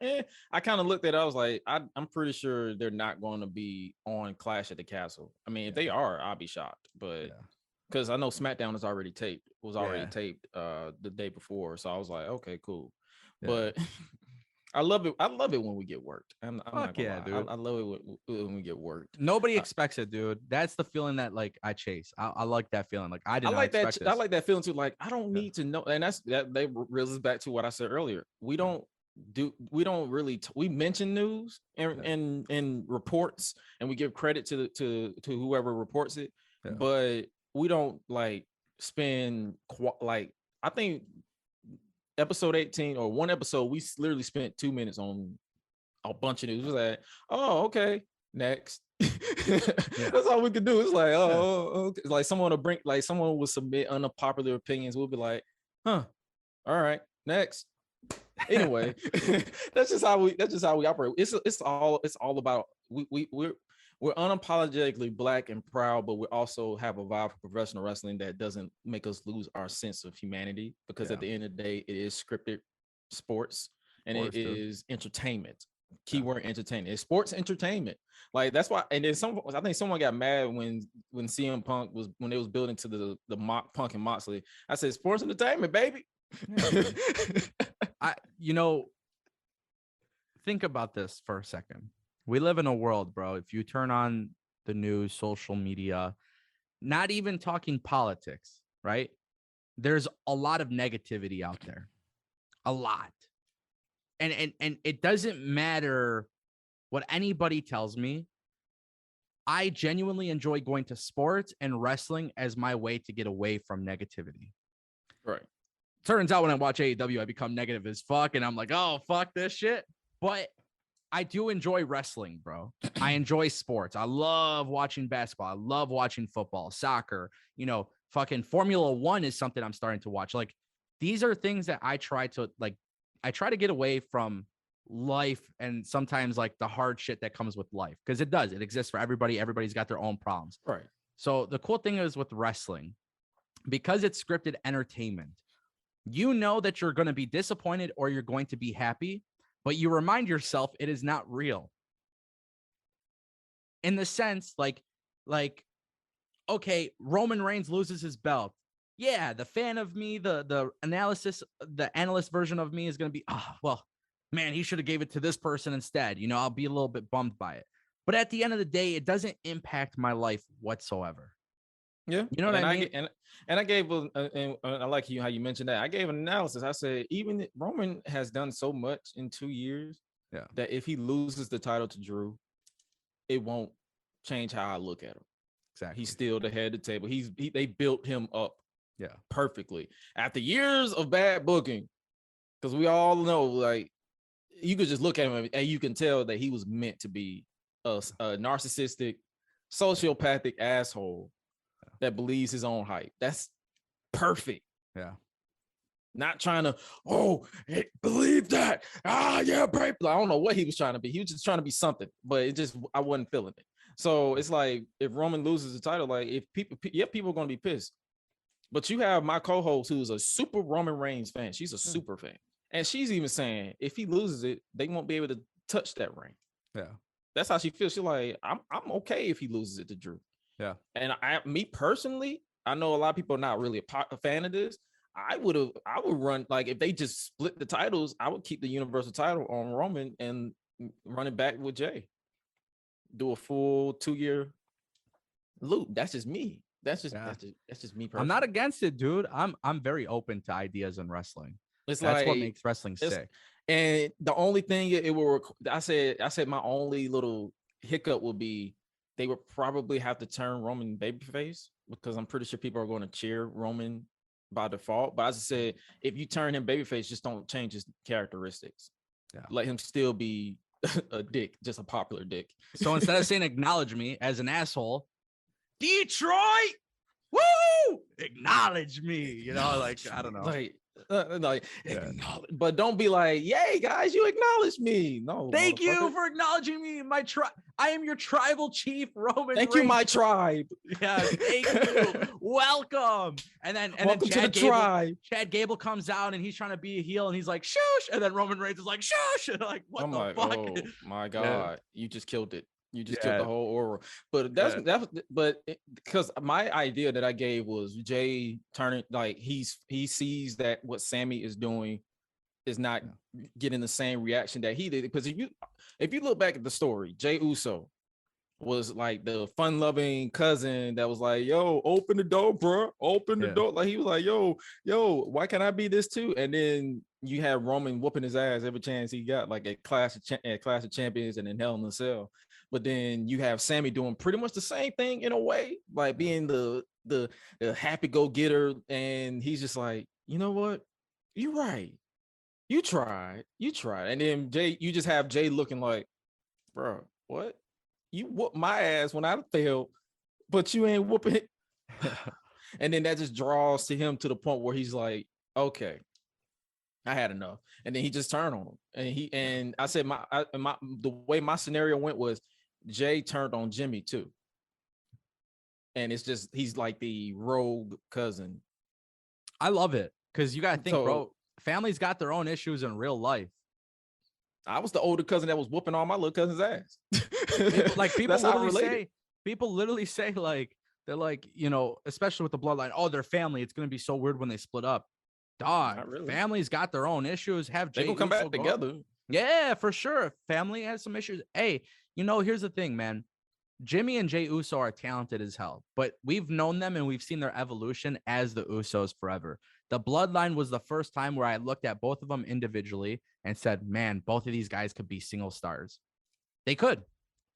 I kind of looked at it. I was like, I'm pretty sure they're not going to be on Clash at the Castle. I mean, if they are, I'll be shocked. But because I know SmackDown was already taped the day before, so I was like, okay, cool. But I love it. I love it when we get worked. I'm not gonna lie. Dude. I love it when we get worked. Nobody expects it, dude. That's the feeling that, like, I chase. I like that feeling. Like, I like that. I like that feeling too. Like, I don't need to know. And that reels back to what I said earlier. We don't really we mention news and reports, and we give credit to whoever reports it. But we don't like spend like, I think episode 18 or one episode, we literally spent 2 minutes on a bunch of news. It was like, oh, okay, next. That's all we could do. It's like, oh, okay. Like someone will bring, like someone will submit unpopular opinions. We'll be like, huh, all right, next. Anyway, that's just how we operate. It's all about we're unapologetically Black and proud, but we also have a vibe for professional wrestling that doesn't make us lose our sense of humanity, because at the end of the day, it is scripted sports and it is entertainment. Keyword entertainment. It's sports entertainment. Like that's why. And then I think someone got mad when CM Punk was, when they was building to the mock Punk and Moxley. I said sports entertainment, baby. Think about this for a second. We live in a world, bro. If you turn on the news, social media, not even talking politics, right? There's a lot of negativity out there. A lot. And it doesn't matter what anybody tells me. I genuinely enjoy going to sports and wrestling as my way to get away from negativity. Right. Turns out when I watch AEW, I become negative as fuck. And I'm like, oh, fuck this shit. But I do enjoy wrestling, bro. I enjoy sports. I love watching basketball. I love watching football, soccer. Fucking Formula 1 is something I'm starting to watch. Like, these are things that I try to get away from life and sometimes like the hard shit that comes with life, because it exists for everybody. Everybody's got their own problems. Right. So the cool thing is with wrestling, because it's scripted entertainment, you know that you're going to be disappointed or you're going to be happy, but you remind yourself it is not real. In the sense, like, okay, Roman Reigns loses his belt. Yeah, the fan of me, the analyst version of me is going to be, oh, well, man, he should have gave it to this person instead. I'll be a little bit bummed by it. But at the end of the day, it doesn't impact my life whatsoever. Yeah. You know what I mean? And I gave, and I like how you mentioned that. I gave an analysis. I said, even Roman has done so much in 2 years that if he loses the title to Drew, it won't change how I look at him. Exactly. He's still the head of the table. They built him up perfectly after years of bad booking, because we all know, like, you could just look at him and you can tell that he was meant to be a narcissistic, sociopathic asshole that believes his own hype. That's perfect. Yeah. Not trying to, believe that. Yeah, babe. I don't know what he was trying to be. He was just trying to be something, but I wasn't feeling it. So it's like, if Roman loses the title, like, if people are going to be pissed. But you have my co-host who's a super Roman Reigns fan. She's a super fan. And she's even saying, if he loses it, they won't be able to touch that ring. Yeah. That's how she feels. She's like, I'm okay if he loses it to Drew. Yeah. And me personally, I know a lot of people are not really a fan of this. I would run, like, if they just split the titles, I would keep the Universal title on Roman and run it back with Jay. Do a full 2-year loop. That's just me. That's just me personally. I'm not against it, dude. I'm very open to ideas in wrestling. That's what makes wrestling sick. And the only thing it will, I said my only little hiccup would be they would probably have to turn Roman babyface, because I'm pretty sure people are going to cheer Roman by default. But as I said, if you turn him babyface, just don't change his characteristics. Yeah. Let him still be a dick, just a popular dick. So instead of saying acknowledge me as an asshole, Detroit, woo, acknowledge me. Like, I don't know. But don't be like, yay, guys, you acknowledge me. No, thank you for acknowledging me. My tribe. I am your tribal chief, Roman. Thank you, my tribe. Yeah, thank you. Welcome. And then Chad Gable comes out and he's trying to be a heel and he's like, shush. And then Roman Reigns is like, shush. And like, what the fuck? Oh my God, you just killed it. You just killed the whole aura. But because my idea that I gave was Jay turning, like, he sees that what Sammy is doing is not getting the same reaction that he did. Because if you look back at the story, Jay Uso was like the fun-loving cousin that was like, yo, open the door, bro. Open the door. Like, he was like, yo, why can't I be this too? And then you have Roman whooping his ass every chance he got, like at Clash of Champions and in Hell in a Cell. But then you have Sammy doing pretty much the same thing in a way, like being the the happy go getter, and he's just like, you know what, you're right, you tried, and then Jay, you just have Jay looking like, bro, what, you whooped my ass when I failed, but you ain't whooping it. And then that just draws to him to the point where he's like, okay, I had enough. And then he just turned on him. And I said the way my scenario went was Jay turned on Jimmy too. And it's just, he's like the rogue cousin. I love it because you got to think, bro, families got their own issues in real life. I was the older cousin that was whooping all my little cousin's ass. People literally say like, they're like, you know, especially with the bloodline, oh, they're family. It's going to be so weird when they split up. Dog, really. Families got their own issues. Have Jay Uso come back together. Yeah, for sure. Family has some issues. Hey, you know, here's the thing, man. Jimmy and Jey Uso are talented as hell, but we've known them and we've seen their evolution as the Usos forever. The bloodline was the first time where I looked at both of them individually and said, man, both of these guys could be single stars. They could.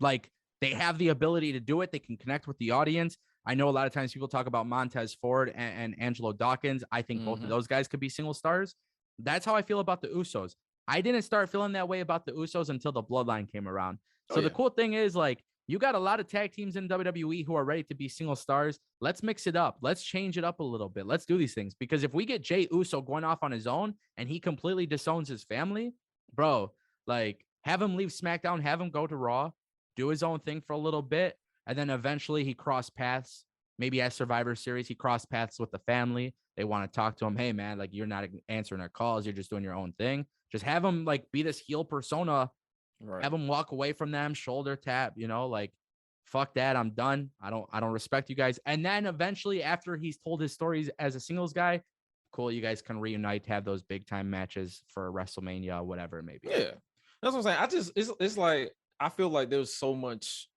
Like, they have the ability to do it. They can connect with the audience. I know a lot of times people talk about Montez Ford and Angelo Dawkins. I think both of those guys could be single stars. That's how I feel about the Usos. I didn't start feeling that way about the Usos until the bloodline came around. So the cool thing is, like, you got a lot of tag teams in WWE who are ready to be single stars. Let's mix it up. Let's change it up a little bit. Let's do these things. Because if we get Jey Uso going off on his own and he completely disowns his family, bro, like, have him leave SmackDown, have him go to Raw, do his own thing for a little bit. And then eventually he crossed paths, maybe at Survivor Series, he crossed paths with the family. They want to talk to him. Hey, man, like, you're not answering their calls. You're just doing your own thing. Just have him, like, be this heel persona. Right. Have him walk away from them, shoulder tap, you know, like, fuck that. I'm done. I don't respect you guys. And then eventually, after he's told his stories as a singles guy, cool, you guys can reunite, have those big time matches for WrestleMania, whatever it may be. Yeah. That's what I'm saying. It's like, I feel like there's so much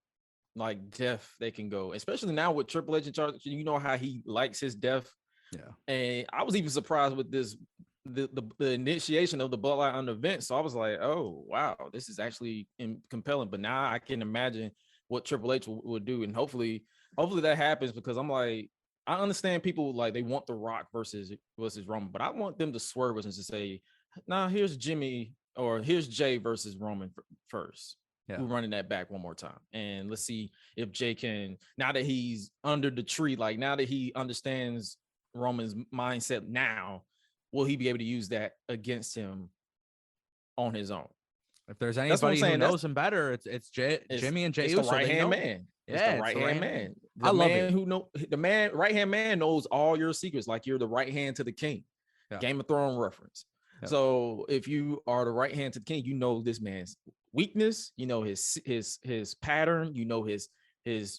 like depth they can go, especially now with Triple H in charge. You know how he likes his depth. Yeah. And I was even surprised with this, the initiation of the Bloodline on the event. So I was like, oh wow, this is actually compelling. But now I can imagine what Triple H will do, and hopefully that happens, because I'm like, I understand people like they want The Rock versus Roman, but I want them to swerve us and to say, nah, here's Jimmy or here's Jay versus Roman first. Yeah. We're running that back one more time, and let's see if Jay can, now that he's under the tree, like now that he understands Roman's mindset, now will he be able to use that against him on his own? If there's anybody who knows him better, it's Jimmy and Jey Uso. It's the right hand man. Yeah, it's the right hand man. The right hand man knows all your secrets. Like, you're the right hand to the king. Yeah. Game of Thrones reference. Yeah. So if you are the right hand to the king, you know this man's weakness. You know his pattern. You know his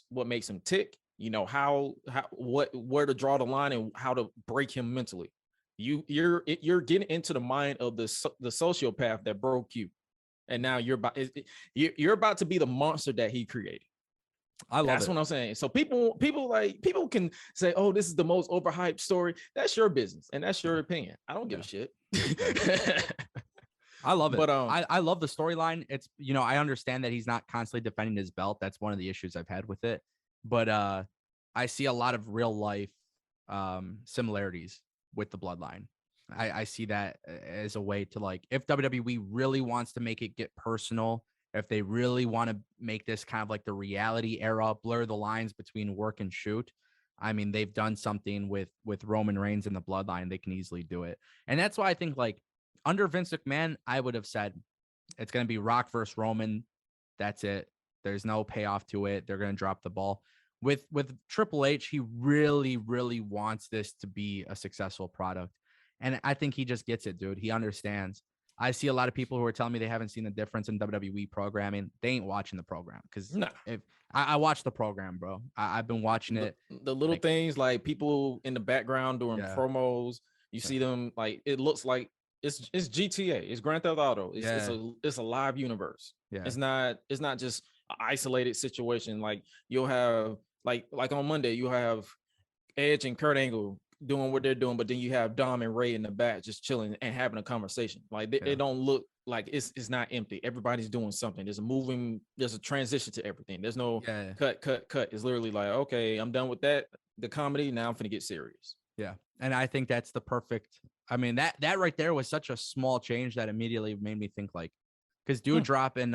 what makes him tick. You know where to draw the line and how to break him mentally. You're getting into the mind of the sociopath that broke you, and now you're about to be the monster that he created. That's what I'm saying. So people can say, oh, this is the most overhyped story. That's your business and that's your opinion. I don't give a shit. I love it. But I love the storyline. It's, you know, I understand that he's not constantly defending his belt. That's one of the issues I've had with it. But I see a lot of real life similarities with the bloodline. I see that as a way to, like, if WWE really wants to make it get personal, if they really want to make this kind of like the reality era, blur the lines between work and shoot, I mean, they've done something with Roman Reigns and the bloodline. They can easily do it. And that's why I think, like, under Vince McMahon, I would have said it's going to be Rock versus Roman. That's it. There's no payoff to it. They're going to drop the ball. With Triple H, he really, really wants this to be a successful product. And I think he just gets it, dude. He understands. I see a lot of people who are telling me they haven't seen the difference in WWE programming. They ain't watching the program, because if I watch the program, bro. I've been watching it. The little things, like people in the background doing promos. You see them, like, it looks like it's GTA. It's Grand Theft Auto. It's a live universe. Yeah. It's not just an isolated situation. Like, you'll have like on Monday, you have Edge and Kurt Angle doing what they're doing, but then you have Dom and Ray in the back just chilling and having a conversation. Like, it don't look like it's not empty. Everybody's doing something. There's a transition to everything. There's no cut. It's literally like, okay, I'm done with that. the comedy. Now I'm finna get serious. Yeah. And I think that's the perfect. I mean, that right there was such a small change that immediately made me think like, because Dewdrop and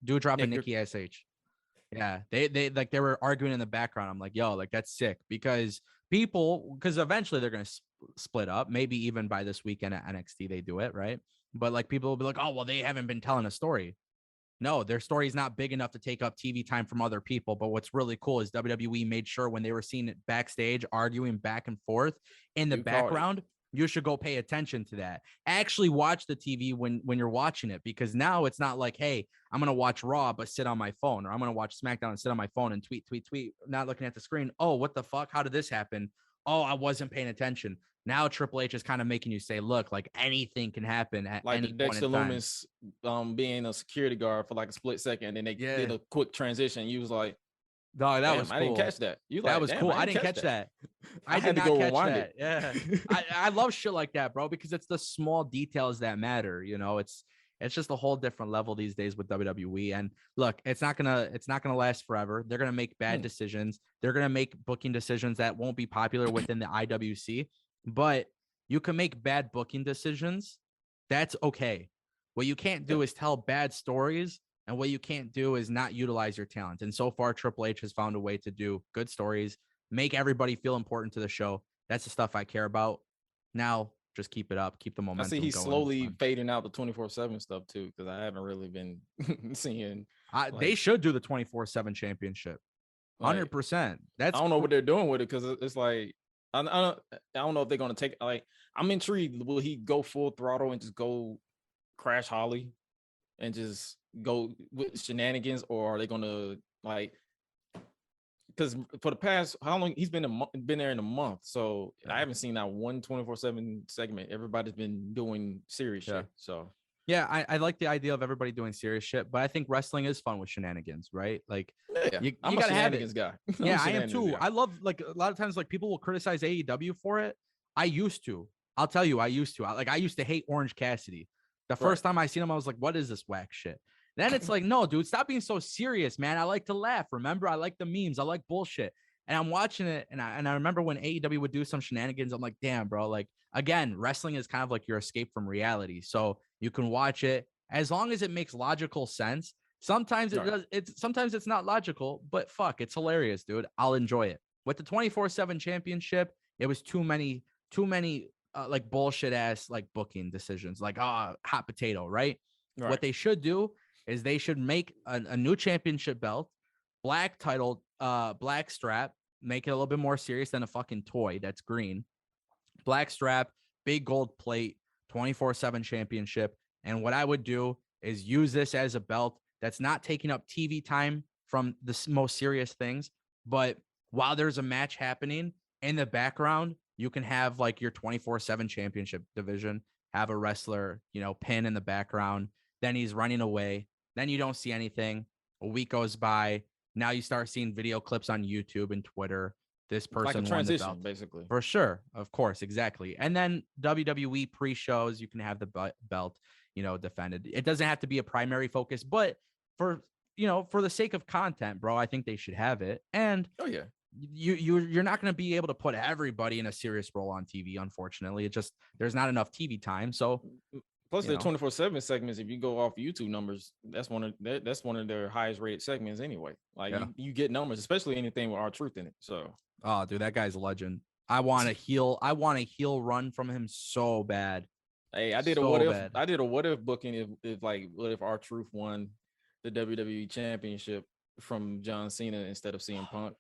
Dewdrop and Nick, Nikki SH. Yeah. They were arguing in the background. I'm like, yo, like that's sick because eventually they're going to split up. Maybe even by this weekend at NXT, they do it. Right. But like people will be like, oh, well, they haven't been telling a story. No, their story is not big enough to take up TV time from other people. But what's really cool is WWE made sure when they were seen it backstage arguing back and forth in the background, you should go pay attention to that. Actually watch the TV when you're watching it, because now it's not like, hey, I'm going to watch Raw, but sit on my phone, or I'm going to watch SmackDown and sit on my phone and tweet, not looking at the screen. Oh, what the fuck? How did this happen? Oh, I wasn't paying attention. Now Triple H is kind of making you say, look, like anything can happen at like any the point Dexter in time. Loomis being a security guard for like a split second, and then they did a quick transition. You was like, no, that was cool. I didn't catch that. That was cool. I didn't catch that. I did not catch that. Yeah. I love shit like that, bro, because it's the small details that matter. You know, it's just a whole different level these days with WWE. And look, it's not gonna last forever. They're gonna make bad decisions. They're gonna make booking decisions that won't be popular within the IWC, but you can make bad booking decisions. That's okay. What you can't do is tell bad stories. And what you can't do is not utilize your talent. And so far, Triple H has found a way to do good stories, make everybody feel important to the show. That's the stuff I care about. Now, just keep it up. Keep the momentum going. I see he's slowly fading out the 24/7 stuff too, because I haven't really been seeing. They should do the 24/7 championship. 100%. I don't know what they're doing with it, because it's like I don't know if they're gonna take, like, I'm intrigued. Will he go full throttle and just go crash Holly and just go with shenanigans, or are they gonna, like, because for the past, how long he's been there in a month, so I haven't seen that one 24/7 segment. Everybody's been doing serious shit. So yeah, I like the idea of everybody doing serious shit, but I think wrestling is fun with shenanigans, right? Like, you gotta have it. Guy. Yeah, I am too. I love, like, a lot of times, like, people will criticize AEW for it. I used to. I'll tell you, I used to. I used to hate Orange Cassidy. The first time I seen him, I was like, what is this whack shit? Then it's like, no, dude, stop being so serious, man. I like to laugh. Remember, I like the memes. I like bullshit. And I'm watching it, and I remember when AEW would do some shenanigans, I'm like, damn, bro. Like, again, wrestling is kind of like your escape from reality. So you can watch it as long as it makes logical sense. Sometimes it does. Sometimes it's not logical, but fuck, it's hilarious, dude. I'll enjoy it. With the 24/7 championship, it was too many like bullshit ass like booking decisions, like hot potato, right? What they should do is they should make a new championship belt, black title, black strap, make it a little bit more serious than a fucking toy that's green, black strap, big gold plate, 24/7 championship. And what I would do is use this as a belt that's not taking up TV time from the most serious things, but while there's a match happening in the background, you can have like your 24/7 championship division, have a wrestler, pin in the background. Then he's running away. Then you don't see anything. A week goes by. Now you start seeing video clips on YouTube and Twitter. This person like a won transition, the belt. basically. For sure. Of course. Exactly. And then WWE pre-shows, you can have the belt, defended. It doesn't have to be a primary focus, but for the sake of content, bro, I think they should have it. And you're not going to be able to put everybody in a serious role on TV. Unfortunately, there's not enough TV time. So plus the 24/7 segments, if you go off YouTube numbers, that's one of their highest rated segments anyway. Like you get numbers, especially anything with R-Truth in it. So, oh dude, that guy's a legend. I want a heel run from him so bad. Hey, I did a what if booking if what if R-Truth won the WWE championship from John Cena instead of CM Punk?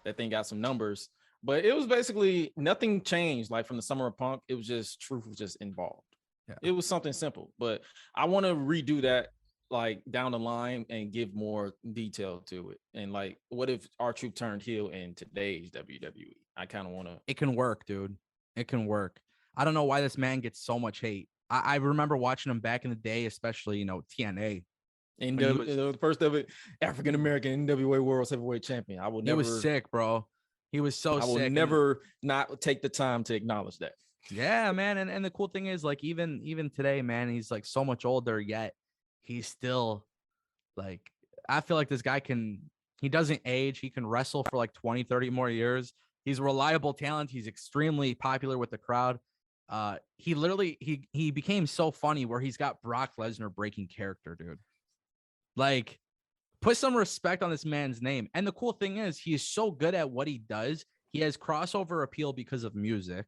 That thing got some numbers, but it was basically nothing changed. Like from the Summer of Punk, it was just Truth was just involved. Yeah. It was something simple, but I want to redo that like down the line and give more detail to it. And like, what if R-Truth turned heel in today's WWE? I kind of want to. It can work, dude. It can work. I don't know why this man gets so much hate. I remember watching him back in the day, especially TNA. And the first of it, African American NWA World Heavyweight Champion. He was sick, bro. He was so sick. I will never not take the time to acknowledge that. Yeah, man. And the cool thing is, like, even today, man, he's like so much older, yet he's still like, I feel like this guy can He doesn't age. He can wrestle for like 20, 30 more years. He's a reliable talent. He's extremely popular with the crowd. He literally he became so funny where he's got Brock Lesnar breaking character, dude. Like, put some respect on this man's name. And the cool thing is, he is so good at what he does. He has crossover appeal because of music.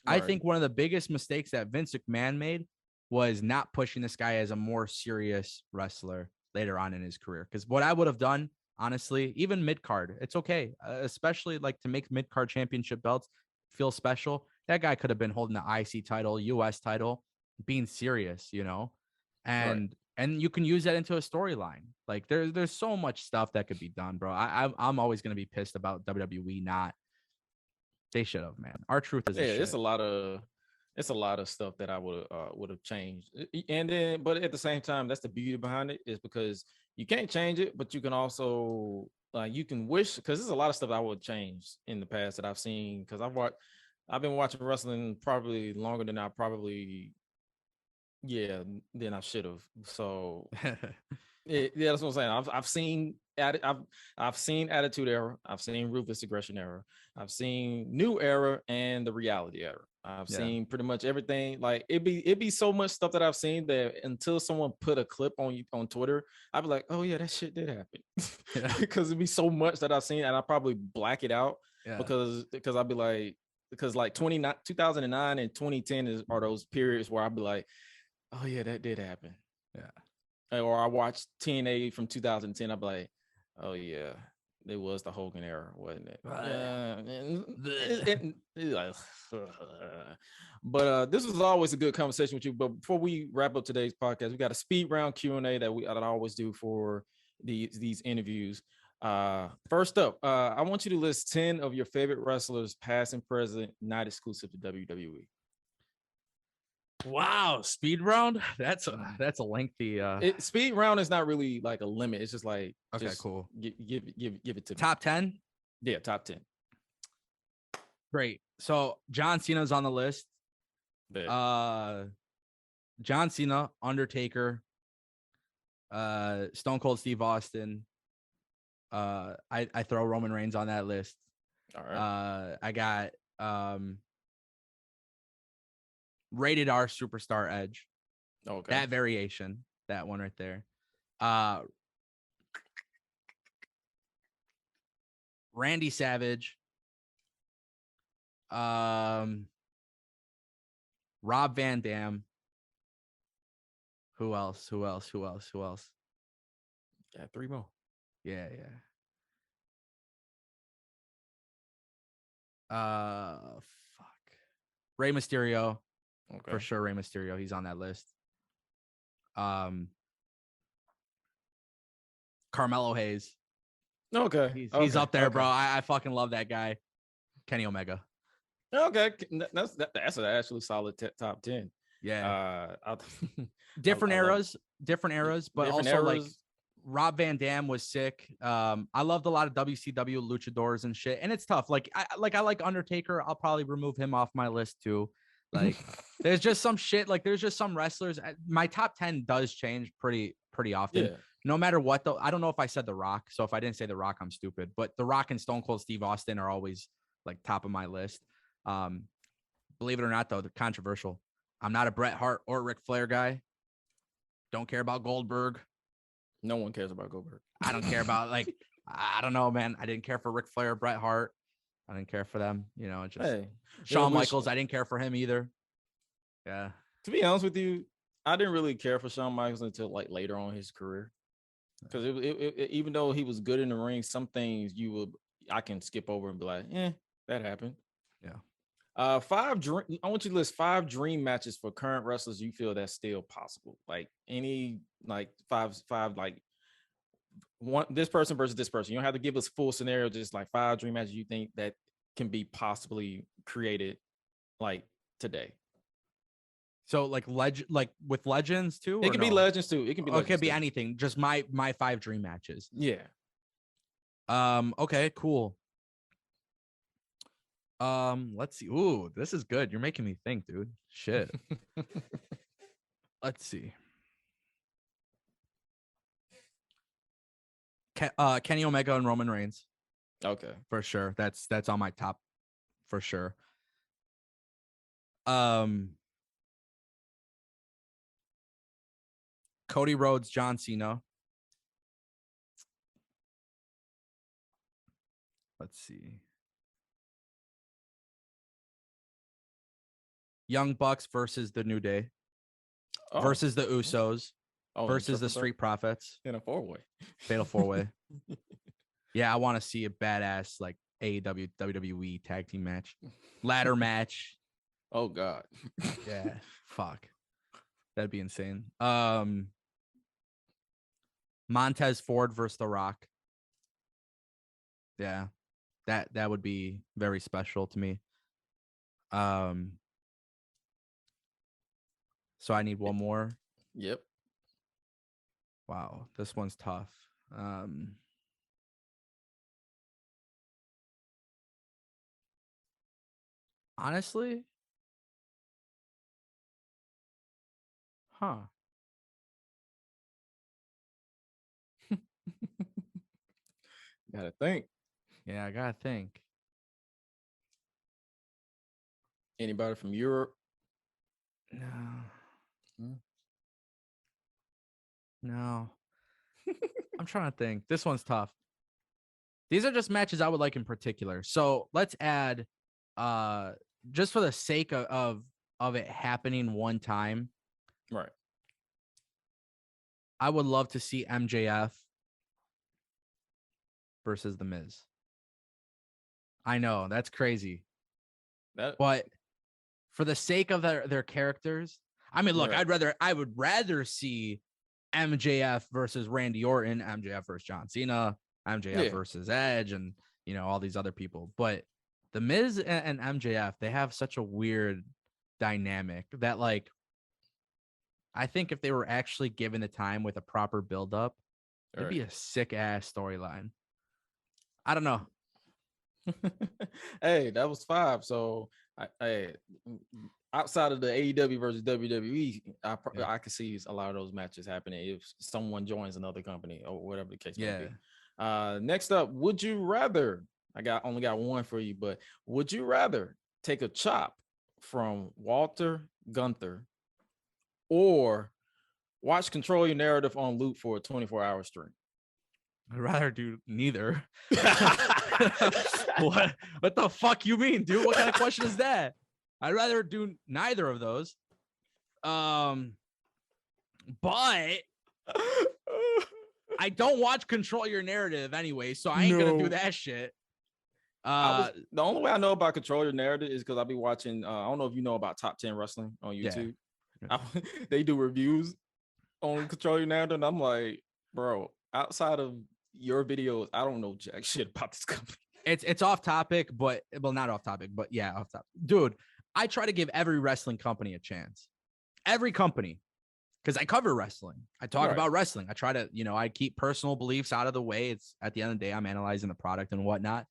I think one of the biggest mistakes that Vince McMahon made was not pushing this guy as a more serious wrestler later on in his career. Because what I would have done, honestly, even mid-card, it's okay. Especially like to make mid-card championship belts feel special. That guy could have been holding the IC title, US title, being serious, you know? And you can use that into a storyline. Like there's so much stuff that could be done, bro. I'm always going to be pissed about WWE not. They should have, man. R-Truth is a shit. It's a lot of stuff that I would have changed. And then, but at the same time, that's the beauty behind it, is because you can't change it, but you can also you can wish, because there's a lot of stuff I would change in the past that I've seen, because I've been watching wrestling probably longer than I probably than I should have. So yeah, that's what I'm saying. I've seen Attitude Era, I've seen Ruthless Aggression Era, I've seen New Era, and the Reality Era. I've seen pretty much everything. Like it'd be so much stuff that I've seen that until someone put a clip on Twitter, I'd be like, oh yeah, that shit did happen. Because it'd be so much that I've seen, and I probably black it out because I'd be like, because like 2009 and 2010 are those periods where I'd be like, oh yeah, that did happen. Yeah. Or I watched TNA from 2010. I'd be like, oh yeah, it was the Hogan era, wasn't it? But this was always a good conversation with you. But before we wrap up today's podcast, we got a speed round Q&A that I always do for these interviews. First up, I want you to list 10 of your favorite wrestlers, past and present, not exclusive to WWE. Wow, speed round. That's a lengthy. Speed round is not really like a limit. It's just like, okay, cool. Give it to me. Top 10. Yeah, top 10. Great. So John Cena's on the list. John Cena, Undertaker, Stone Cold Steve Austin. I throw Roman Reigns on that list. All right. I got Rated R Superstar Edge. Okay. That variation, that one right there. Randy Savage. Rob Van Dam. Who else? Yeah, 3 more. Yeah. Fuck. Rey Mysterio. Okay. For sure, Rey Mysterio. He's on that list. Carmelo Hayes. Okay. He's up there, bro. I fucking love that guy. Kenny Omega. Okay. That's an actually solid top 10. Yeah. Different eras, but also like Rob Van Dam was sick. I loved a lot of WCW luchadors and shit, and it's tough. Like I like Undertaker. I'll probably remove him off my list too. Like there's just some shit. Like there's just some wrestlers. My top 10 does change pretty often. Yeah. No matter what though. I don't know if I said The Rock. So if I didn't say The Rock, I'm stupid. But The Rock and Stone Cold Steve Austin are always like top of my list. Believe it or not though, they're controversial. I'm not a Bret Hart or Ric Flair guy. Don't care about Goldberg. No one cares about Goldberg. I don't care about I don't know, man. I didn't care for Ric Flair or Bret Hart. I didn't care for them. You know, Shawn Michaels. I didn't care for him either. Yeah. To be honest with you, I didn't really care for Shawn Michaels until like later on in his career. Because even though he was good in the ring, some things I can skip over and be like, that happened. Yeah. I want you to list 5 dream matches for current wrestlers you feel that's still possible. Like any like five like one, this person versus this person. You don't have to give us full scenario, just like 5 dream matches you think that can be possibly created like today. So like with legends too? It can be legends too. It can be it could be anything. Just my 5 dream matches. Yeah. Okay, cool. Let's see. Ooh, this is good. You're making me think, dude. Shit. Let's see. Kenny Omega and Roman Reigns. Okay. For sure. That's on my top for sure. Cody Rhodes, John Cena. Let's see. Young Bucks versus the New Day versus the Usos versus the Street Profits in a 4-way. Fatal 4-way. Yeah, I want to see a badass like AEW WWE tag team match. Ladder match. Oh God. Yeah. Fuck. That'd be insane. Montez Ford versus The Rock. Yeah. That would be very special to me. So I need one more. Yep. Wow, this one's tough. Honestly, Gotta think. Yeah, I gotta think. Anybody from Europe? No. I'm trying to think. This one's tough. These are just matches I would like in particular. So let's add, just for the sake of it happening one time. Right. I would love to see MJF versus The Miz. I know that's crazy. But for the sake of their characters, I mean, look, right. I would rather see MJF versus Randy Orton, MJF versus John Cena, MJF versus Edge, and all these other people. But The Miz and MJF, they have such a weird dynamic that, like, I think if they were actually given the time with a proper build-up, it'd be a sick ass storyline. I don't know. Hey, that was 5. So outside of the AEW versus WWE, I could see a lot of those matches happening if someone joins another company or whatever the case may be. Next up, would you rather? Only got one for you, but would you rather take a chop from Walter Gunther or watch Control Your Narrative on loop for a 24-hour stream? I'd rather do neither. What the fuck you mean, dude? What kind of question is that? I'd rather do neither of those. But I don't watch Control Your Narrative anyway, so I ain't gonna do that shit. The only way I know about Control Your Narrative is because I'll be watching. I don't know if you know about Top 10 Wrestling on YouTube. Yeah. They do reviews on Control Your Narrative, and I'm like, bro, outside of your videos, I don't know jack shit about this company. It's off topic, but not off topic, but yeah, off topic. Dude, I try to give every wrestling company a chance. Every company. Because I cover wrestling. I talk about wrestling. I try to, I keep personal beliefs out of the way. It's at the end of the day, I'm analyzing the product and whatnot.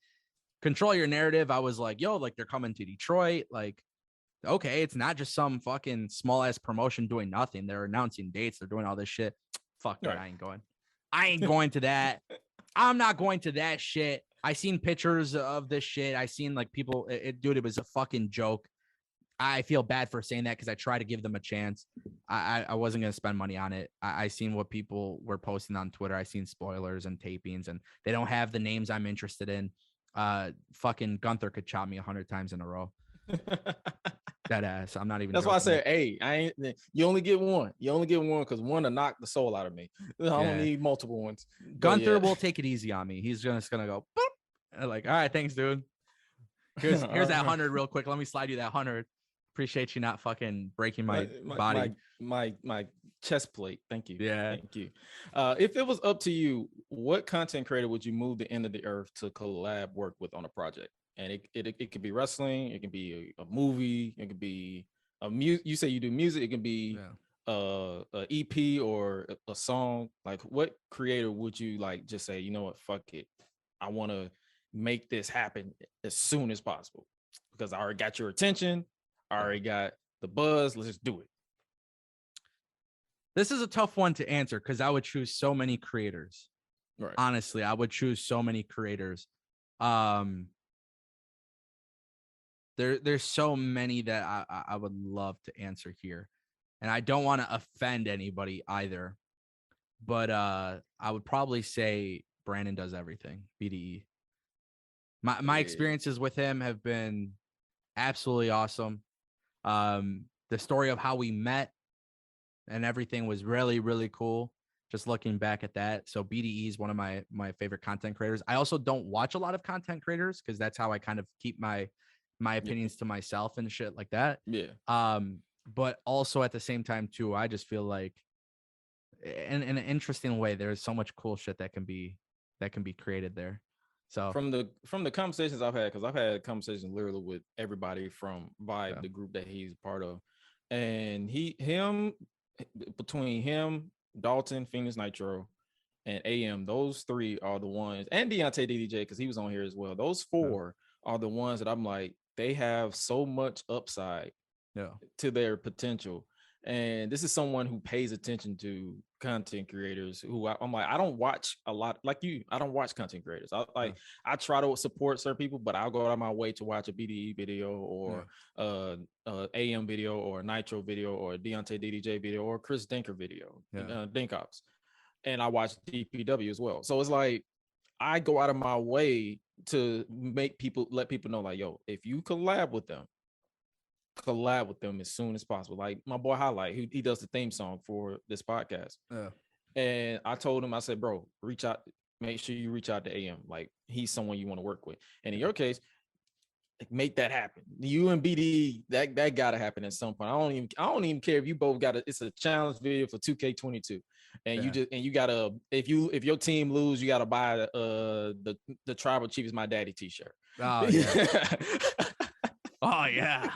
Control Your Narrative. I was like, yo, like they're coming to Detroit. Like, okay, it's not just some fucking small ass promotion doing nothing. They're announcing dates. They're doing all this shit. Fuck that. I ain't going. I ain't going to that. I'm not going to that shit. I seen pictures of this shit. I seen like people, dude, it was a fucking joke. I feel bad for saying that because I try to give them a chance. I wasn't going to spend money on it. I seen what people were posting on Twitter. I seen spoilers and tapings, and they don't have the names I'm interested in. Fucking Gunther could chop me 100 times in a row. That ass. I'm not even. That's why I said, hey, I ain't. You only get one. You only get one because one to knock the soul out of me. I don't need multiple ones. Gunther will take it easy on me. He's just gonna go. Boop. Like, all right, thanks, dude. Here's that 100 real quick. Let me slide you that 100. Appreciate you not fucking breaking my body. My chest plate. Thank you. Yeah. Thank you. If it was up to you, what content creator would you move the end of the earth to collab work with on a project? And it could be wrestling, it could be a movie, it could be a you say you do music, it can be a EP or a song. Like, what creator would you like just say, you know what, fuck it, I want to make this happen as soon as possible because I already got your attention, I already got the buzz, let's just do it. This is a tough one to answer because I would choose so many creators. Right. Honestly, I would choose so many creators. There's so many that I would love to answer here, and I don't want to offend anybody either. But I would probably say Brandon does everything. BDE. My experiences with him have been absolutely awesome. The story of how we met and everything was really, really cool. Just looking back at that. So BDE is one of my favorite content creators. I also don't watch a lot of content creators because that's how I kind of keep my opinions to myself and shit like that. Yeah. But also at the same time too, I just feel like in an interesting way, there's so much cool shit that can be created there. So from the conversations I've had, because I've had conversations literally with everybody from Vibe, the group that he's part of, and between him, Dalton, Phoenix Nitro, and AM, those three are the ones, and Deontay DDJ, because he was on here as well. Those four are the ones that I'm like, they have so much upside to their potential. And this is someone who pays attention to content creators who I'm like, I don't watch a lot like you. I don't watch content creators. I try to support certain people, but I'll go out of my way to watch a BDE video or AM video or a Nitro video or a Deontay DDJ video or Chris Dinker video, Dinkops. And I watch DPW as well. So it's like, I go out of my way to let people know, like, yo, if you collab with them as soon as possible. Like my boy Highlight, he does the theme song for this podcast. And I told him, I said, bro, reach out, make sure you reach out to AM. Like, he's someone you want to work with. And in your case, make that happen. You and BD, that gotta happen at some point. I don't even care if you both it's a challenge video for 2K22. And you gotta, if your team lose, you gotta buy the tribal chief is my daddy t-shirt. Oh yeah. Oh yeah.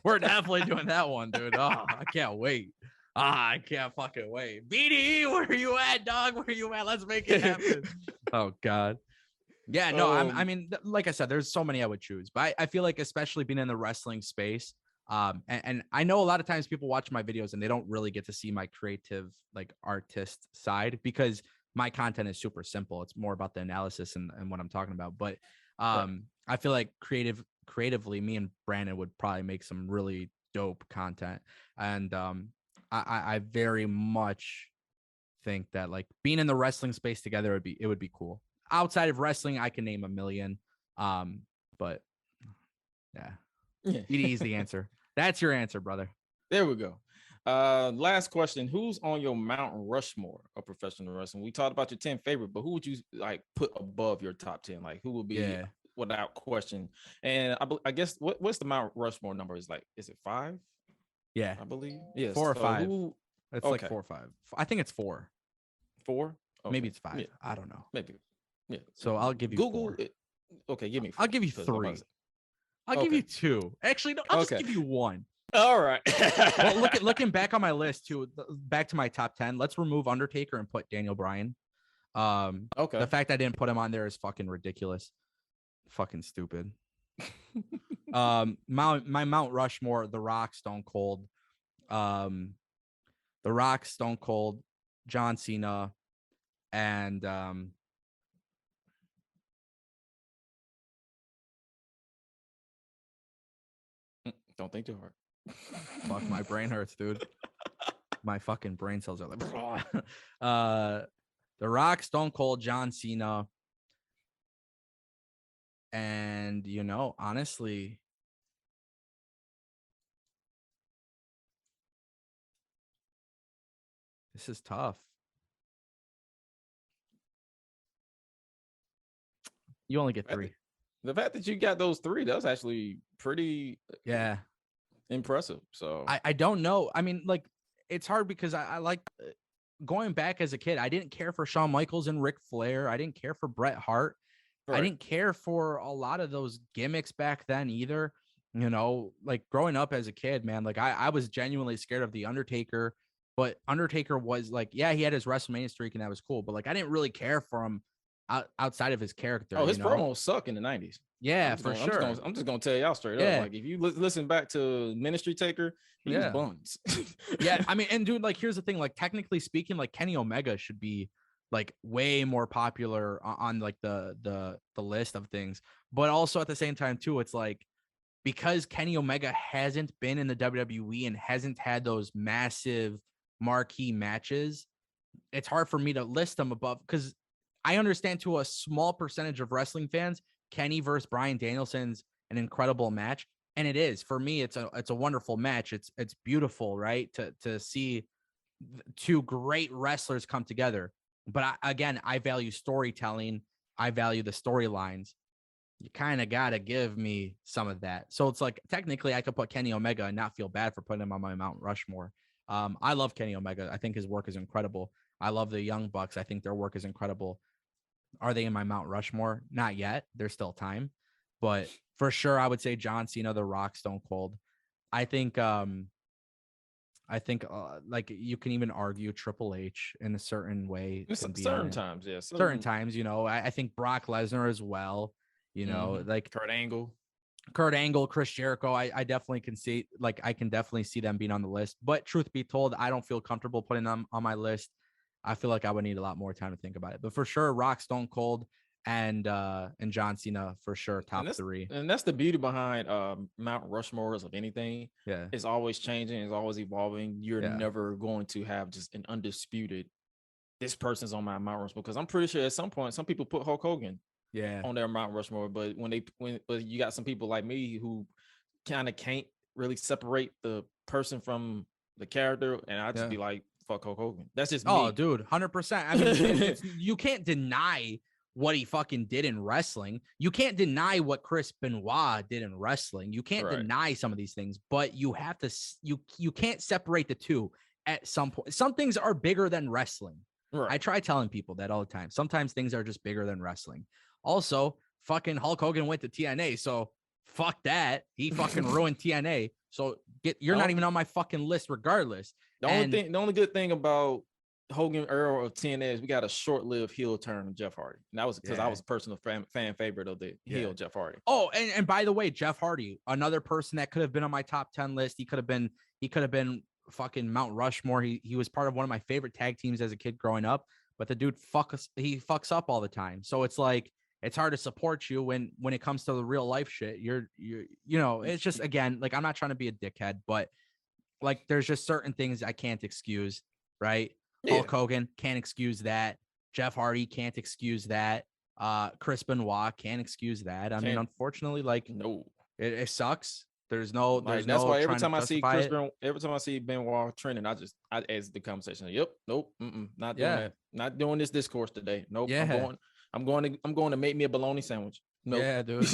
We're definitely doing that one, dude. Oh, I can't wait. I can't fucking wait. BDE, where are you at, dog? Where are you at? Let's make it happen. Oh, God. Yeah, no, I mean, like I said, there's so many I would choose. But I feel like, especially being in the wrestling space, and I know a lot of times people watch my videos and they don't really get to see my creative, like, artist side because my content is super simple. It's more about the analysis and what I'm talking about. But I feel like creatively, me and Brandon would probably make some really dope content. And I very much think that, like, being in the wrestling space together would be cool. Outside of wrestling, I can name a million. But yeah. BD is the answer. That's your answer, brother. There we go. Last question. Who's on your Mount Rushmore of professional wrestling? We talked about your 10 favorite, but who would you like put above your top 10? Like, who would be without question? And I guess what's the Mount Rushmore number? Is it 5? Yeah, I believe. Yes, 4 or 5. It's like 4 or 5. I think it's 4. 4? Okay. Maybe it's 5. Yeah. I don't know. Maybe. Yeah. So I'll give you Google 4. it. Okay, give me 4. I'll give you 3. I'll give you 2. Actually, no, I'll just give you 1. All right. Well, looking back on my list too, back to my top 10. Let's remove Undertaker and put Daniel Bryan. Okay. The fact I didn't put him on there is fucking ridiculous. Fucking stupid. My Mount Rushmore: The Rock, Stone Cold. The Rock, Stone Cold, John Cena, and don't think too hard. Fuck, my brain hurts, dude. My fucking brain cells are like The Rock, Stone Cold, John Cena. And honestly, this is tough. You only get 3. The fact that you got those 3, that's actually pretty impressive. So I don't know. I mean, like, it's hard because I like going back as a kid. I didn't care for Shawn Michaels and Ric Flair. I didn't care for Bret Hart. Right. I didn't care for a lot of those gimmicks back then either. Like growing up as a kid, man, like I was genuinely scared of The Undertaker, but Undertaker was like, he had his WrestleMania streak and that was cool. But like, I didn't really care for him outside of his character. His promos suck in the 90s. Yeah, for sure. I'm just going to tell y'all straight up. Like, if you listen back to Ministry Taker, he was buns. Yeah. I mean, and dude, like, here's the thing, like, technically speaking, like Kenny Omega should be like way more popular on like the list of things. But also at the same time too, it's like, because Kenny Omega hasn't been in the WWE and hasn't had those massive marquee matches, it's hard for me to list them above, because I understand to a small percentage of wrestling fans, Kenny versus Bryan Danielson's an incredible match. And it is. For me, it's a wonderful match. It's beautiful, right? To see two great wrestlers come together. But I value storytelling. I value the storylines. You kind of got to give me some of that. So it's like, technically I could put Kenny Omega and not feel bad for putting him on my Mount Rushmore. I love Kenny Omega. I think his work is incredible. I love the Young Bucks. I think their work is incredible. Are they in my Mount Rushmore? Not yet. There's still time. But for sure, I would say John Cena, The Rock, Stone Cold. I think like you can even argue Triple H in a certain way. Certain times, yeah. Certain times, you know, I think Brock Lesnar as well. You know, like Kurt Angle, Chris Jericho. I definitely can see, like, I can definitely see them being on the list. But truth be told, I don't feel comfortable putting them on my list. I feel like I would need a lot more time to think about it. But for sure, Rock, Stone Cold, and John Cena for sure, top three. And that's the beauty behind Mount Rushmores of anything. Yeah, it's always changing, it's always evolving. You're never going to have just an undisputed, this person's on my Mount Rushmore, because I'm pretty sure at some point some people put Hulk Hogan on their Mount Rushmore, but when you got some people like me who kind of can't really separate the person from the character, and I just be like, fuck Hulk Hogan. That's just me. Oh, dude, 100%. I mean, you can't deny what he fucking did in wrestling. You can't deny what Chris Benoit did in wrestling. You can't deny some of these things, but you have to, you can't separate the two at some point. Some things are bigger than wrestling. Right. I try telling people that all the time. Sometimes things are just bigger than wrestling. Also, fucking Hulk Hogan went to TNA, so fuck that. He fucking ruined TNA. So you're not even on my fucking list regardless. The only good thing about Hogan era of TNA is we got a short-lived heel turn of Jeff Hardy. And that was because I was a personal fan favorite of the heel Jeff Hardy. Oh, and by the way, Jeff Hardy, another person that could have been on my top 10 list. He could have been fucking Mount Rushmore. He was part of one of my favorite tag teams as a kid growing up, but the dude fucks up all the time. So it's like, it's hard to support you when it comes to the real life shit. You know, it's just, again, like, I'm not trying to be a dickhead, but like, there's just certain things I can't excuse, right? Hulk Hogan can't excuse that. Jeff Hardy can't excuse that. Chris Benoit can't excuse that. I mean, unfortunately, like, no, it sucks. There's no, that's why every time I see Benoit trending, I as the conversation. Yep, nope, not doing that. Not doing this discourse today. Nope. Yeah. I'm going to make me a bologna sandwich. Nope. Yeah, dude.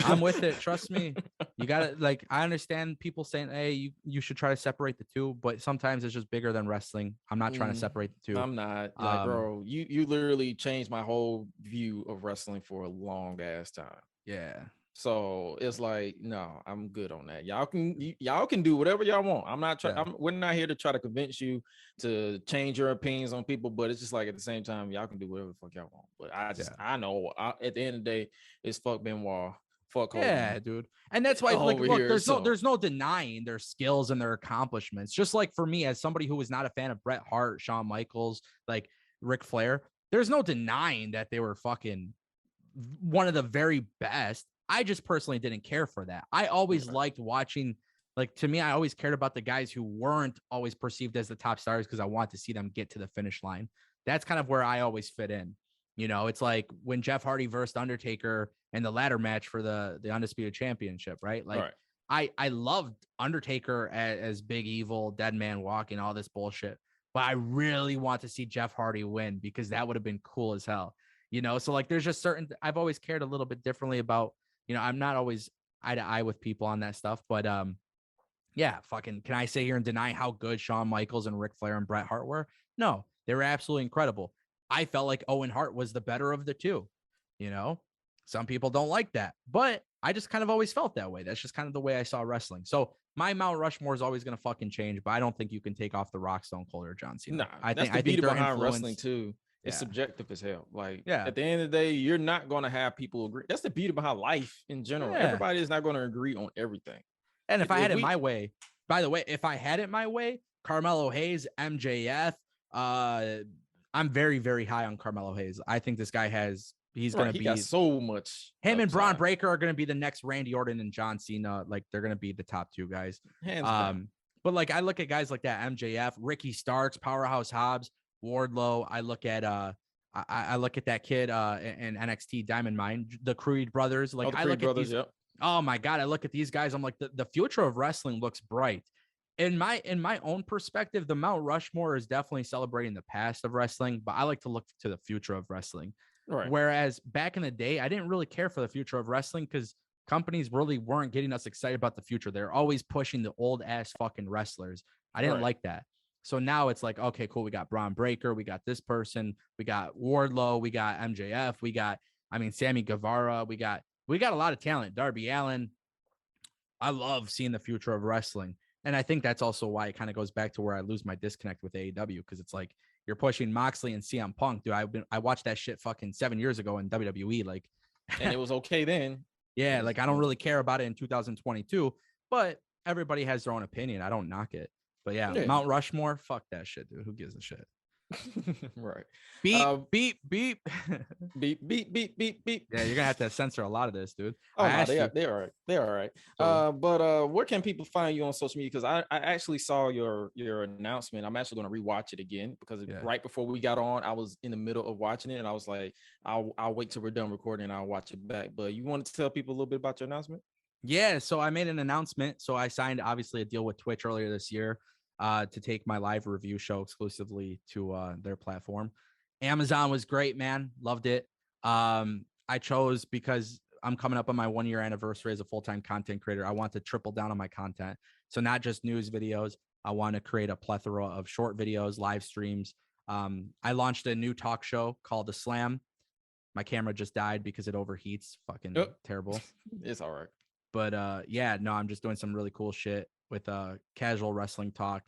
I'm with it. Trust me. You gotta, like, I understand people saying, hey, you should try to separate the two, but sometimes it's just bigger than wrestling. I'm not trying to separate the two. I'm not. Like, bro, you literally changed my whole view of wrestling for a long ass time. Yeah. So it's like, no, I'm good on that. Y'all can do whatever y'all want. I'm not trying. We're not here to try to convince you to change your opinions on people. But it's just like, at the same time, y'all can do whatever the fuck y'all want. But I know at the end of the day, it's fuck Benoit, fuck Hogan. Yeah, dude. And that's why, like, look, there's no denying their skills and their accomplishments. Just like for me, as somebody who was not a fan of Bret Hart, Shawn Michaels, like Ric Flair, there's no denying that they were fucking one of the very best. I just personally didn't care for that. I always liked watching, like, to me, I always cared about the guys who weren't always perceived as the top stars, because I want to see them get to the finish line. That's kind of where I always fit in. You know, it's like when Jeff Hardy versed Undertaker in the ladder match for the Undisputed Championship, right? Like, I loved Undertaker as Big Evil, Dead Man Walking, all this bullshit. But I really want to see Jeff Hardy win, because that would have been cool as hell. You know, so like, there's just I've always cared a little bit differently about, you know, I'm not always eye to eye with people on that stuff, but yeah, fucking, can I sit here and deny how good Shawn Michaels and Ric Flair and Bret Hart were? No, they were absolutely incredible. I felt like Owen Hart was the better of the two. You know, some people don't like that, but I just kind of always felt that way. That's just kind of the way I saw wrestling. So my Mount Rushmore is always going to fucking change, but I don't think you can take off The Rock, Stone Cold, or John Cena. Nah, I think behind wrestling too. It's subjective as hell. Like, at the end of the day, you're not going to have people agree. That's the beauty behind life in general. Everybody is not going to agree on everything. And if I had it my way, by the way, if I had it my way, Carmelo Hayes, MJF, I I'm very, very high on Carmelo Hayes. I think this guy he's going to He be got so much. him and Braun upside. Breaker are going to be the next Randy Orton and John Cena. Like they're going to be the top two guys. Hands down. But like I look at guys like that, MJF, Ricky Starks, Powerhouse Hobbs, Wardlow. I look at I look at that kid in NXT Diamond Mine, the Creed brothers. Like the I Creed look brothers, at these. yep. Oh my God, I look at these guys. I'm like, the future of wrestling looks bright. In my own perspective, the Mount Rushmore is definitely celebrating the past of wrestling, but I like to look to the future of wrestling. Right. Whereas back in the day, I didn't really care for the future of wrestling because companies really weren't getting us excited about the future. They're always pushing the old ass fucking wrestlers. I didn't like that. So now it's like, okay, cool. We got Braun Breaker. We got this person. We got Wardlow. We got MJF. We got, Sammy Guevara. We got a lot of talent. Darby Allin. I love seeing the future of wrestling. And I think that's also why it kind of goes back to where I lose my disconnect with AEW, because it's like you're pushing Moxley and CM Punk. Dude, I watched that shit fucking 7 years ago in WWE. Like, and it was okay then. Yeah, like I don't really care about it in 2022, but everybody has their own opinion. I don't knock it. But yeah, Mount Rushmore, fuck that shit, dude. Who gives a shit? Right. Beep, beep, beep. Beep, beep, beep, beep, beep. Yeah, you're gonna have to censor a lot of this, dude. Oh, no, they're all right. They're all right. But where can people find you on social media? Because I actually saw your announcement. I'm actually going to rewatch it again because right before we got on, I was in the middle of watching it, and I was like, I'll wait till we're done recording and I'll watch it back. But you want to tell people a little bit about your announcement? Yeah, so I made an announcement. So I signed obviously a deal with Twitch earlier this year to take my live review show exclusively to their platform. Amazon was great, man. Loved it. I chose because I'm coming up on my 1 year anniversary as a full-time content creator. I want to triple down on my content. So not just news videos. I want to create a plethora of short videos, live streams. I launched a new talk show called The Slam. My camera just died because it overheats. Fucking terrible. It's all right. But yeah, no, I'm just doing some really cool shit with casual wrestling talk.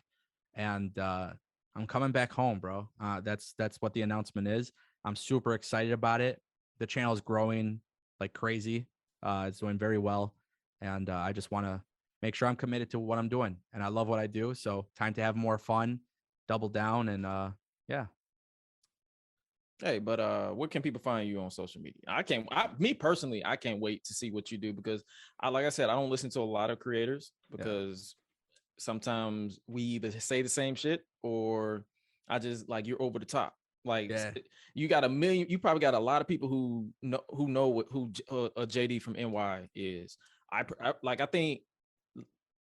And I'm coming back home, bro. That's what the announcement is. I'm super excited about it. The channel is growing like crazy. It's doing very well. And I just want to make sure I'm committed to what I'm doing. And I love what I do. So time to have more fun, double down, and yeah. Hey, but where can people find you on social media? Me personally, I can't wait to see what you do because like I said, I don't listen to a lot of creators because sometimes we either say the same shit or I just like you're over the top. Like you got you probably got a lot of people who know who a JD from NY is. I think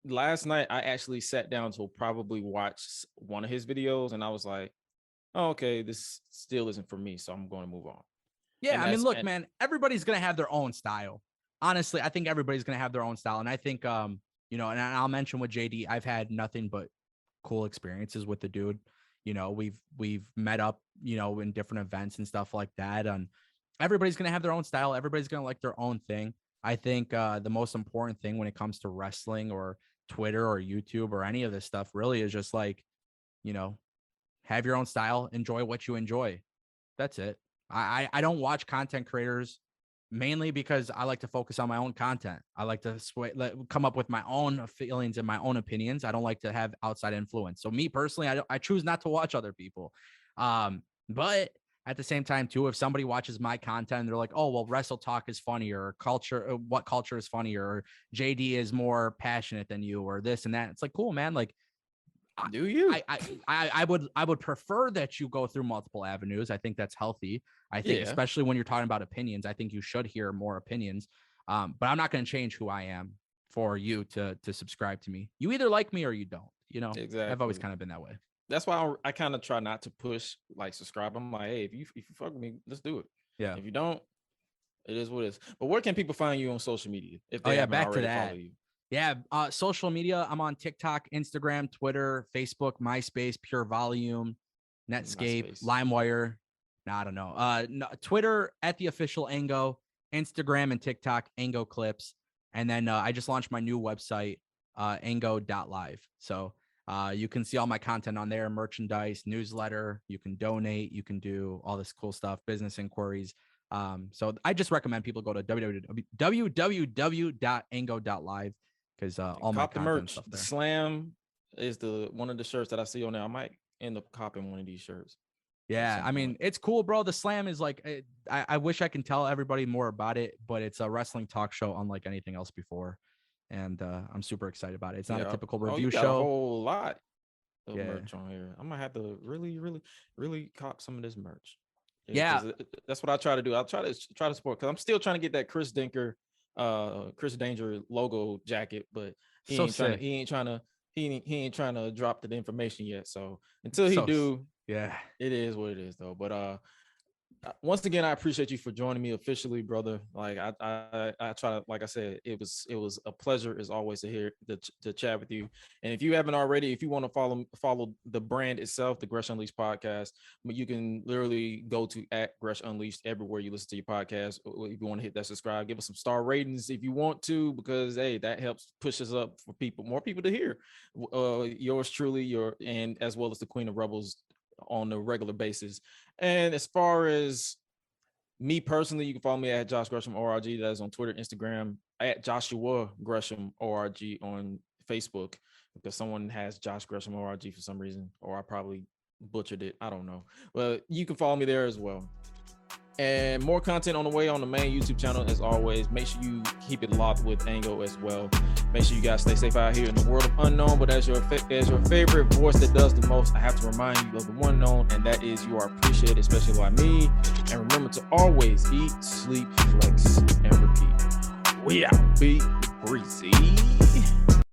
last night I actually sat down to probably watch one of his videos and I was like, oh, okay, this still isn't for me, so I'm going to move on. Yeah, I mean, look, man, everybody's going to have their own style. Honestly, I think everybody's going to have their own style. And I think, and I'll mention with JD, I've had nothing but cool experiences with the dude. We've met up, in different events and stuff like that. And everybody's going to have their own style. Everybody's going to like their own thing. I think the most important thing when it comes to wrestling or Twitter or YouTube or any of this stuff really is just like, have your own style, enjoy what you enjoy. That's it. I don't watch content creators mainly because I like to focus on my own content. I like to come up with my own feelings and my own opinions. I don't like to have outside influence. So me personally, I choose not to watch other people. But at the same time too, if somebody watches my content and they're like, oh, well, Wrestle Talk is funnier, or what culture is funnier, or JD is more passionate than you, or this and that. It's like, cool, man. Like, do you? I would prefer that you go through multiple avenues. I think that's healthy. I think especially when you're talking about opinions, I think you should hear more opinions. But I'm not going to change who I am for you to subscribe to me. You either like me or you don't. Exactly. I've always kind of been that way. That's why I kind of try not to push like subscribe. I'm like, hey, if you fuck with me, let's do it. Yeah. If you don't, it is what it is. But where can people find you on social media if they haven't already followed you? Yeah, social media. I'm on TikTok, Instagram, Twitter, Facebook, MySpace, Pure Volume, Netscape, LimeWire. No, I don't know. Twitter at the official Ango, Instagram and TikTok, Ango Clips. And then I just launched my new website, ango.live. So you can see all my content on there, merchandise, newsletter. You can donate. You can do all this cool stuff, business inquiries. So I just recommend people go to www.ango.live. Because all my content merch, stuff there. Slam is one of the shirts that I see on there. I might end up copping one of these shirts. Yeah, I mean, it's cool, bro. The Slam is like, I wish I can tell everybody more about it, but it's a wrestling talk show unlike anything else before. And I'm super excited about it. It's not a typical review you got show. A whole lot of Yeah. merch on here. I'm gonna have to really cop some of this merch. Yeah, that's what I try to do. I'll try to support, because I'm still trying to get that Chris Danger logo jacket, but he ain't trying to drop the information yet. So until he do, yeah, it is what it is though. But once again, I appreciate you for joining me officially, brother. Like I try to, like I said, it was a pleasure as always to chat with you. And if you haven't already, if you want to follow the brand itself, the Gresh Unleashed podcast, you can literally go to @Gresh Unleashed everywhere you listen to your podcast. If you want to hit that subscribe, give us some star ratings if you want to, because hey, that helps push us up for more people to hear. Yours truly, and as well as the Queen of Rebels on a regular basis. And as far as me personally, you can follow me at Josh Gresham ORG. That is on Twitter, Instagram, at Joshua Gresham ORG on Facebook, because someone has Josh Gresham ORG for some reason, or I probably butchered it. I don't know. But you can follow me there as well. And more content on the way on the main YouTube channel. As always, make sure you keep it locked with Ango as well. Make sure you guys stay safe out here in the world of unknown. But as your favorite voice that does the most, I have to remind you of the one known, and that is you are appreciated, especially by me. And remember to always eat, sleep, flex, and repeat. We out. Be breezy.